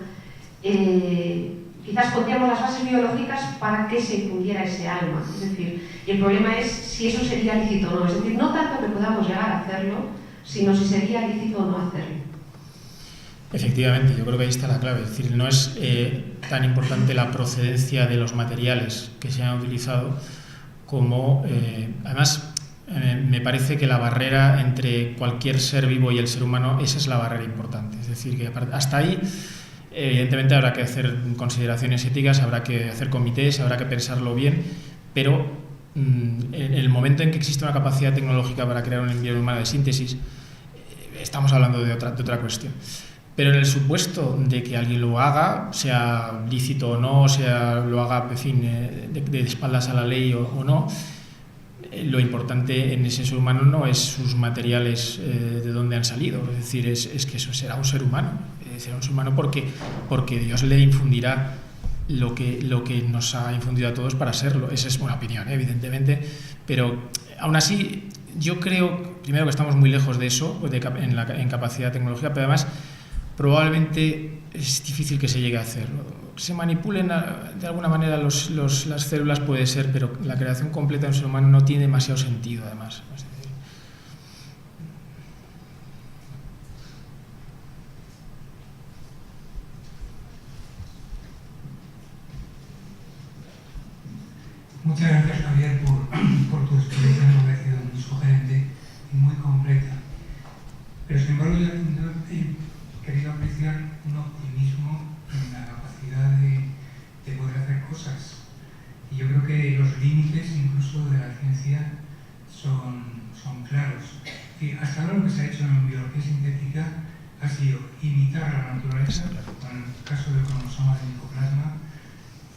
quizás pondríamos las bases biológicas para que se infundiera ese alma. Es decir, y el problema es si eso sería lícito o no. Es decir, no tanto que podamos llegar a hacerlo, sino si sería lícito o no hacerlo. Efectivamente, yo creo que ahí está la clave. Es decir, no es tan importante la procedencia de los materiales que se han utilizado como... además, me parece que la barrera entre cualquier ser vivo y el ser humano, esa es la barrera importante. Es decir, que hasta ahí, evidentemente, habrá que hacer consideraciones éticas, habrá que hacer comités, habrá que pensarlo bien, pero en el momento en que existe una capacidad tecnológica para crear un embrión humano de síntesis, estamos hablando de otra cuestión. Pero en el supuesto de que alguien lo haga, sea lícito o no, sea lo haga, en fin, de espaldas a la ley o no, lo importante en ese ser humano no es sus materiales de dónde han salido, es decir, es que eso será un ser humano, porque Dios le infundirá lo que nos ha infundido a todos para serlo. Esa es una opinión, evidentemente, pero aún así yo creo, primero, que estamos muy lejos de eso, en capacidad tecnológica, pero además probablemente es difícil que se llegue a hacerlo. Que se manipulen de alguna manera las células puede ser, pero la creación completa de un ser humano no tiene demasiado sentido, además. Muchas gracias, Javier, por tu experiencia. Me ha parecido muy sugerente y muy completa. Pero sin embargo, yo he querido apreciar un optimismo en la capacidad capacidad de poder hacer cosas. Y yo creo que los límites incluso de la ciencia son claros. Y hasta ahora lo que se ha hecho en biología sintética ha sido imitar a la naturaleza, en el caso del cromosoma del micoplasma,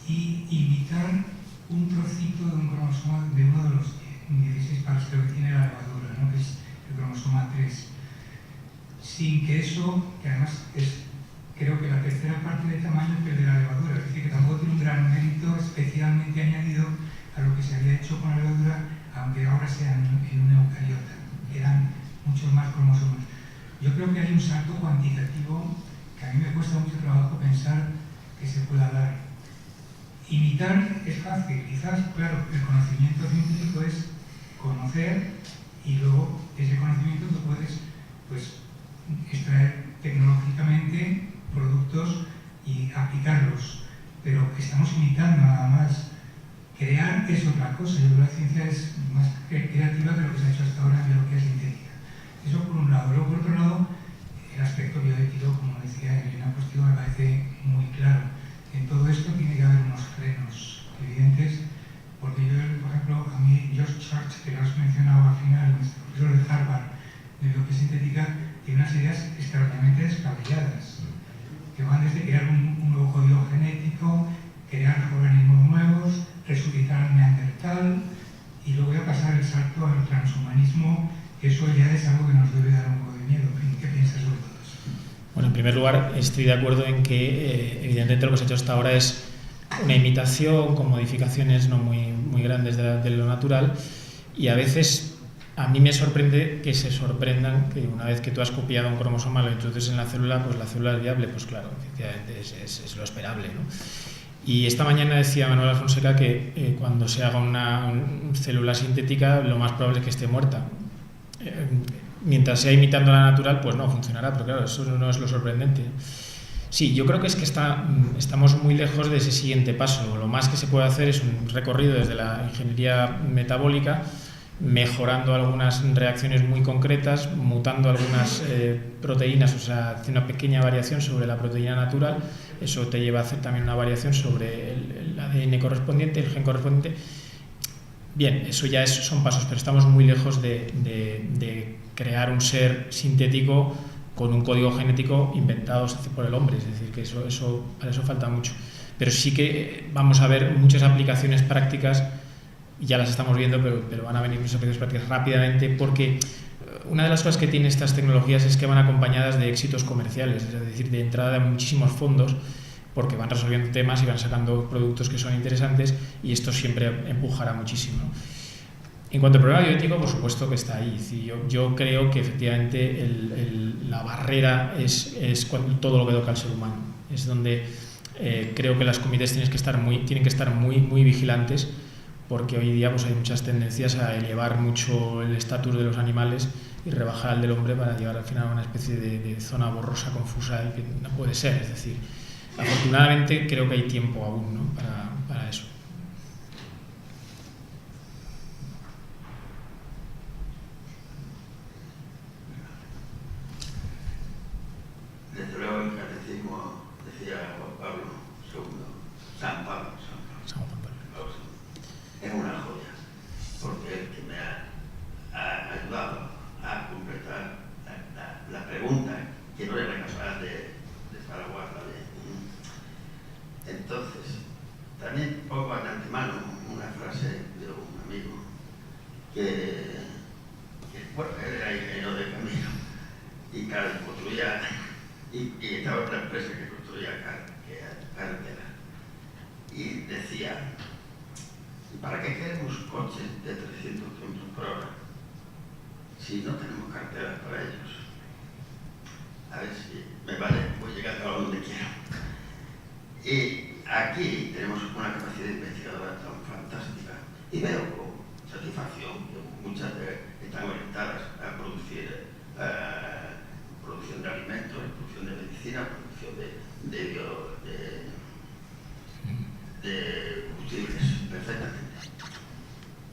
y imitar un trocito de un cromosoma de uno de los 16 pares que tiene la levadura, ¿no? Que es el cromosoma 3. Sin que eso, que además es creo que la tercera parte de tamaño que el de la levadura, es decir, que tampoco tiene un gran mérito especialmente añadido a lo que se había hecho con la levadura, aunque ahora sea en un eucariota, que eran muchos más cromosomas. Yo creo que hay un salto cuantitativo que a mí me cuesta mucho trabajo pensar que se pueda dar. Imitar es fácil, quizás, claro, el conocimiento científico es conocer y luego ese conocimiento tú puedes pues, extraer tecnológicamente productos y aplicarlos, pero estamos imitando nada más. Crear es otra cosa, yo creo que la ciencia es más creativa de lo que se ha hecho hasta ahora en biología sintética. Eso por un lado. Luego por otro lado, el aspecto bioético, como decía Elena Postigo, me parece muy claro. En todo esto tiene que haber unos frenos evidentes, porque yo, por ejemplo, a mí George Church, que lo has mencionado al final, nuestro profesor de Harvard de biología sintética, tiene unas ideas extraordinariamente descabelladas, que van desde crear un nuevo código genético, crear organismos nuevos, resucitar al neandertal, y luego voy a pasar el salto al transhumanismo, que eso ya es algo que nos debe dar un poco de miedo. ¿Qué piensas sobre todo eso? Bueno, en primer lugar, estoy de acuerdo en que evidentemente lo que se ha hecho hasta ahora es una imitación con modificaciones no muy grandes de lo natural, y a veces a mí me sorprende que se sorprendan que una vez que tú has copiado un cromosoma, lo introduces en la célula, pues la célula es viable. Pues claro, efectivamente es lo esperable, ¿no? Y esta mañana decía Manuel Fonseca que cuando se haga una célula sintética, lo más probable es que esté muerta. Mientras sea imitando la natural, pues no funcionará, pero claro, eso no es lo sorprendente. Sí, yo creo que es que estamos muy lejos de ese siguiente paso. Lo más que se puede hacer es un recorrido desde la ingeniería metabólica, mejorando algunas reacciones muy concretas, mutando algunas proteínas, o sea, hace una pequeña variación sobre la proteína natural. Eso te lleva a hacer también una variación sobre el ADN correspondiente, el gen correspondiente. Bien, eso ya son pasos, pero estamos muy lejos de crear un ser sintético con un código genético inventado por el hombre, es decir, que para eso falta mucho. Pero sí que vamos a ver muchas aplicaciones prácticas, ya las estamos viendo, pero van a venir muchas aplicaciones prácticas rápidamente, porque una de las cosas que tienen estas tecnologías es que van acompañadas de éxitos comerciales, es decir, de entrada de muchísimos fondos, porque van resolviendo temas y van sacando productos que son interesantes, y esto siempre empujará muchísimo, ¿no? En cuanto al problema bioético, por supuesto que está ahí. Yo creo que efectivamente la barrera es todo lo que toca al ser humano. Es donde creo que las comités tienen que estar muy vigilantes, porque hoy día pues, hay muchas tendencias a elevar mucho el estatus de los animales y rebajar al del hombre para llegar al final a una especie de zona borrosa, confusa, y que no puede ser. Es decir, afortunadamente creo que hay tiempo aún, ¿no? para eso. Desde luego el catecismo, decía Juan Pablo II, San Pablo, es una joya, porque es el que me ha ayudado a completar la pregunta que no era capaz de paraguarla bien. Entonces, también pongo de antemano una frase de un amigo que bueno, era ingeniero de camino y construía, y estaba otra empresa que construía carretera, y decía: ¿para qué queremos coches de 300 km/h si no tenemos carreteras para ellos? A ver si me vale, voy llegando a donde quiero. Y aquí tenemos una capacidad investigadora tan fantástica, y veo con satisfacción que muchas están orientadas a producción de alimentos, producción de medicina, producción de combustibles, perfectamente.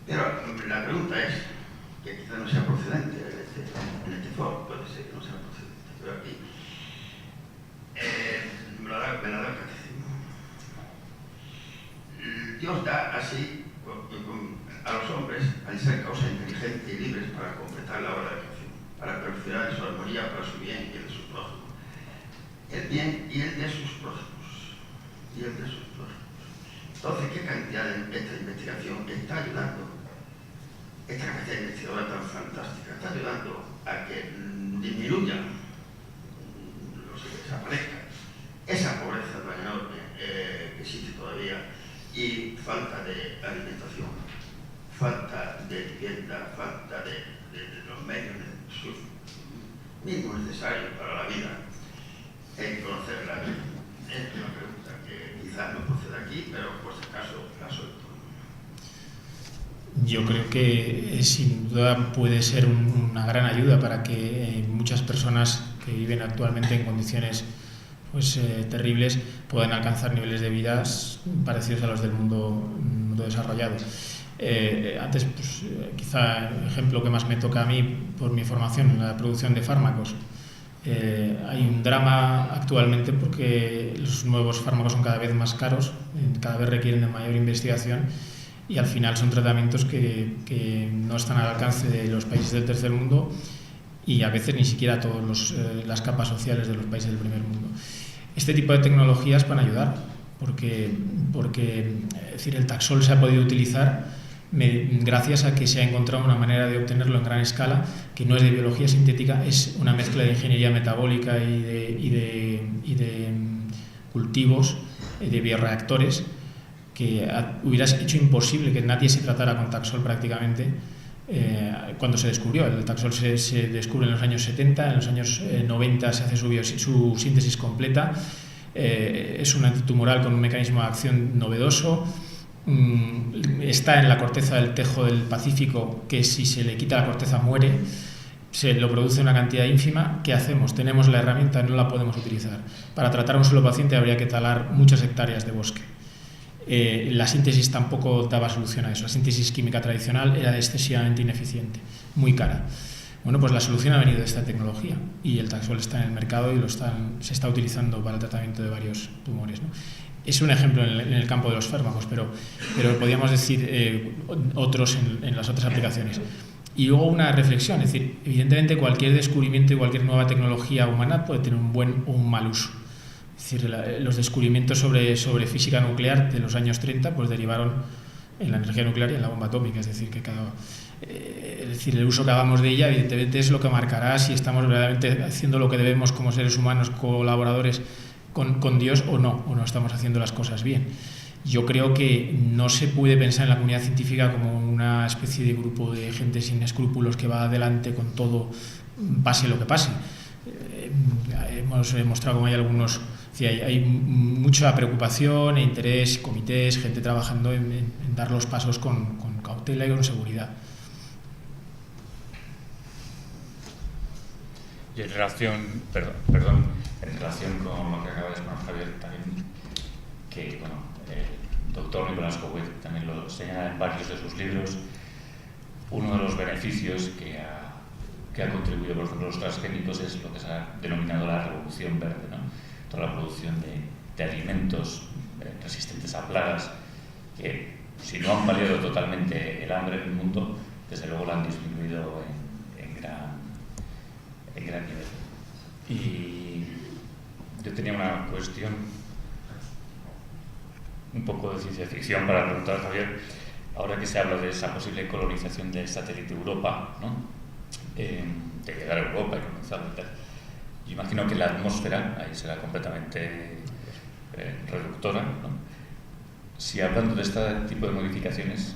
Pero la pregunta es, que quizá no sea procedente en este foro, puede ser que no sea procedente, pero aquí me la da el catecismo. Dios da así a los hombres, al ser causa inteligente y libres, para completar la obra de creación, para perfeccionar en su armonía, para su bien y el de sus prójimos. El bien y el de sus prójimos. Y el de sus prójimos. Entonces, ¿qué cantidad de esta investigación está ayudando? Esta capacidad investigadora tan fantástica está ayudando a que disminuya, desaparezca esa pobreza tan enorme que existe todavía, y falta de alimentación, falta de vivienda, falta de los medios mínimos necesarios para la vida. Hay que conocer la vida. Es una pregunta que quizás no proceda aquí, pero por si acaso la suelto. Yo creo que sin duda puede ser una gran ayuda para que muchas personas que viven actualmente en condiciones pues terribles puedan alcanzar niveles de vida parecidos a los del mundo desarrollado. Antes, pues, quizá el ejemplo que más me toca a mí por mi formación en la producción de fármacos. Hay un drama actualmente porque los nuevos fármacos son cada vez más caros, cada vez requieren de mayor investigación, y al final son tratamientos que no están al alcance de los países del tercer mundo y a veces ni siquiera todas las capas sociales de los países del primer mundo. Este tipo de tecnologías van a ayudar porque es decir, el Taxol se ha podido utilizar gracias a que se ha encontrado una manera de obtenerlo en gran escala que no es de biología sintética, es una mezcla de ingeniería metabólica y de cultivos, de bioreactores, que hubiera hecho imposible que nadie se tratara con Taxol prácticamente cuando se descubrió. El Taxol se descubre en los años 70, en los años 90 se hace su síntesis completa, es un antitumoral con un mecanismo de acción novedoso, está en la corteza del tejo del Pacífico, que si se le quita la corteza muere, se lo produce una cantidad ínfima. ¿Qué hacemos? Tenemos la herramienta, no la podemos utilizar. Para tratar a un solo paciente habría que talar muchas hectáreas de bosque. La síntesis tampoco daba solución a eso. La síntesis química tradicional era excesivamente ineficiente, muy cara. Bueno, pues la solución ha venido de esta tecnología y el Taxol está en el mercado y se está utilizando para el tratamiento de varios tumores, ¿no? Es un ejemplo en el campo de los fármacos, pero podríamos decir otros en las otras aplicaciones. Y luego una reflexión, es decir, evidentemente cualquier descubrimiento y cualquier nueva tecnología humana puede tener un buen o un mal uso. Es decir, los descubrimientos sobre física nuclear de los años 30 pues derivaron en la energía nuclear y en la bomba atómica. Es decir, el uso que hagamos de ella evidentemente es lo que marcará si estamos verdaderamente haciendo lo que debemos como seres humanos colaboradores con Dios o no estamos haciendo las cosas bien. Yo creo que no se puede pensar en la comunidad científica como una especie de grupo de gente sin escrúpulos que va adelante con todo, pase lo que pase. Hemos demostrado como hay algunos, hay mucha preocupación e interés, comités, gente trabajando en dar los pasos con cautela y con seguridad. Y en relación con lo que acaba de exponer Javier, también, que bueno, el doctor Nicolás Coué también lo señala en varios de sus libros, uno de los beneficios que ha contribuido, por ejemplo, los transgénicos es lo que se ha denominado la revolución verde, ¿no? Toda la producción de alimentos resistentes a plagas que, si no han paliado totalmente el hambre en el mundo, desde luego la han disminuido en gran nivel. Y yo tenía una cuestión un poco de ciencia ficción para preguntar a Javier, ahora que se habla de esa posible colonización del satélite Europa, ¿no? De llegar a Europa y comenzar a tal. Yo imagino que la atmósfera ahí será completamente reductora, ¿no? Si hablando de este tipo de modificaciones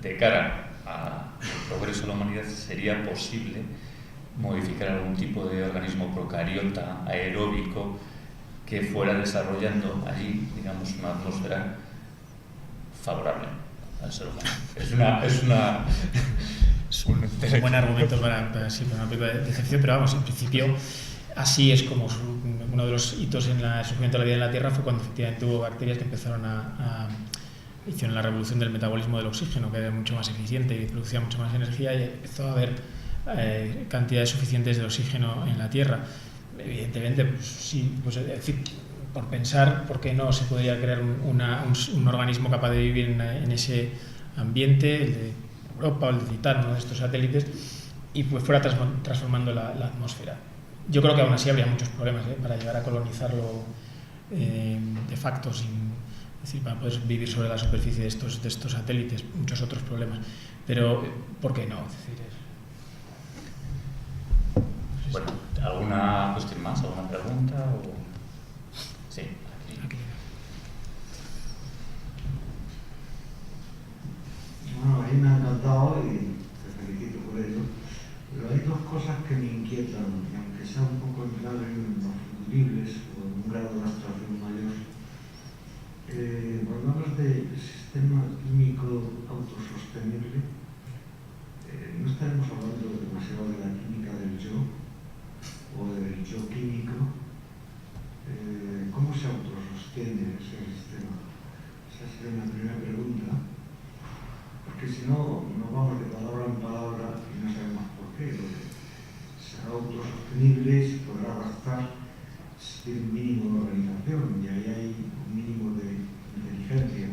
de cara al progreso de la humanidad, ¿sería posible modificar algún tipo de organismo procariota, aeróbico, que fuera desarrollando allí, digamos, una atmósfera favorable al ser humano? Es un buen argumento para una película de ficción, pero vamos, en principio así es como uno de los hitos en el surgimiento de la vida en la Tierra fue cuando efectivamente hubo bacterias que empezaron hicieron la revolución del metabolismo del oxígeno, que era mucho más eficiente y producía mucho más energía, y empezó a haber cantidades suficientes de oxígeno en la Tierra. Evidentemente, pues, sí, pues, es decir, por pensar por qué no se podría crear un organismo capaz de vivir en ese ambiente, el de Europa o el de Titán, uno de estos satélites, y pues fuera transformando la atmósfera. Yo creo que aún así habría muchos problemas para llegar a colonizarlo de facto, es decir, para poder vivir sobre la superficie de estos satélites, muchos otros problemas. Pero, ¿por qué no? Es decir, bueno, ¿alguna cuestión más? ¿Alguna pregunta? O... Sí, aquí. Bueno, a mí me ha encantado y te felicito por ello, pero hay dos cosas que me inquietan, y aunque sea un poco entrar en los futuribles o en un grado de abstracción mayor, cuando hablas de sistema químico autosostenible, no estaremos hablando demasiado de la química del yo o del yo químico. ¿Cómo se autosostiene ese sistema? Esa sería una primera pregunta, porque si no, nos vamos de palabra en palabra y no sabemos por qué. Será autosostenible y se podrá arrastrar si tiene un mínimo de organización, y ahí hay un mínimo de inteligencia,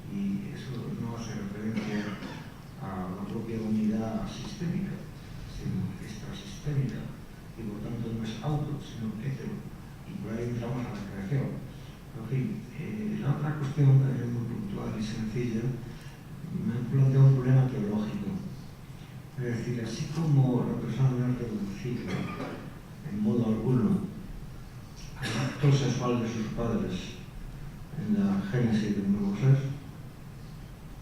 y eso no hace referencia a la propia unidad sistémica, sino extrasistémica, y por tanto no es auto, sino hetero, y por ahí entramos a la creación. En fin, la otra cuestión es muy puntual y sencilla. Me han planteado un problema teológico, es decir, así como la persona no es reducible en modo alguno al acto sexual de sus padres en la génesis de un nuevo ser,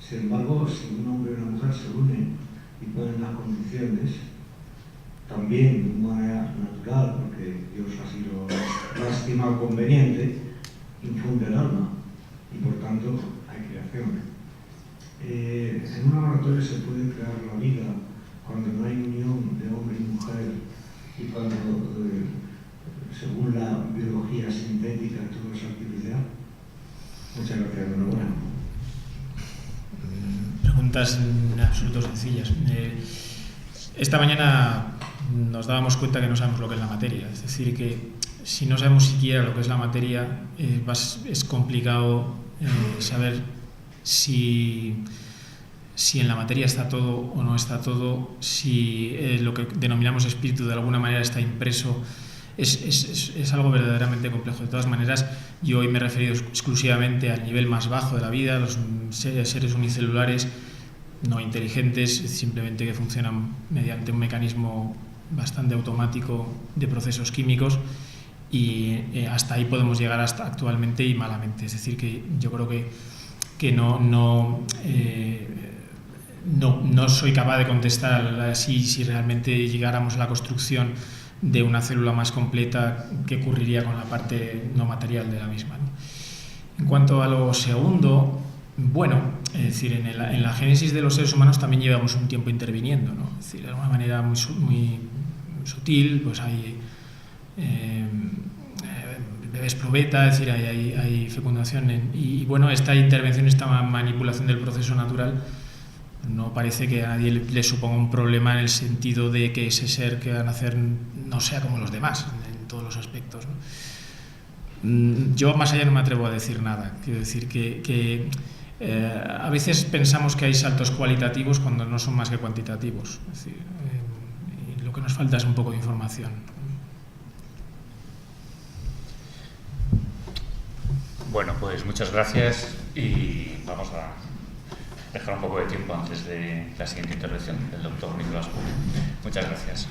sin embargo, si un hombre y una mujer se unen y ponen las condiciones, también de una manera natural, porque Dios así lo ha estimado conveniente, infunde el alma y por tanto hay creación. En un laboratorio se puede crear la vida cuando no hay unión de hombre y mujer y cuando, según la biología sintética, todo es artificial. Muchas gracias, enhorabuena. Preguntas en absoluto sencillas. Esta mañana nos dábamos cuenta que no sabemos lo que es la materia, es decir, que si no sabemos siquiera lo que es la materia, es complicado saber si en la materia está todo o no está todo, si lo que denominamos espíritu de alguna manera está impreso. Es algo verdaderamente complejo. De todas maneras, yo hoy me he referido exclusivamente al nivel más bajo de la vida, los seres unicelulares no inteligentes, simplemente que funcionan mediante un mecanismo bastante automático de procesos químicos, y hasta ahí podemos llegar hasta actualmente y malamente. Es decir, que yo creo que no soy capaz de contestar si realmente llegáramos a la construcción de una célula más completa, qué ocurriría con la parte no material de la misma, ¿no? En cuanto a lo segundo, bueno, es decir, en la génesis de los seres humanos también llevamos un tiempo interviniendo, ¿no? Es decir, de alguna manera muy sutil, pues hay bebés probeta, es decir, hay fecundación y bueno, esta intervención, esta manipulación del proceso natural no parece que a nadie le suponga un problema en el sentido de que ese ser que van a hacer no sea como los demás en todos los aspectos, ¿no? Yo más allá no me atrevo a decir nada. Quiero decir que a veces pensamos que hay saltos cualitativos cuando no son más que cuantitativos. Es decir, y lo que nos falta es un poco de información. Bueno, pues muchas gracias y vamos a dejar un poco de tiempo antes de la siguiente intervención del doctor Nicolás Coué. Muchas gracias.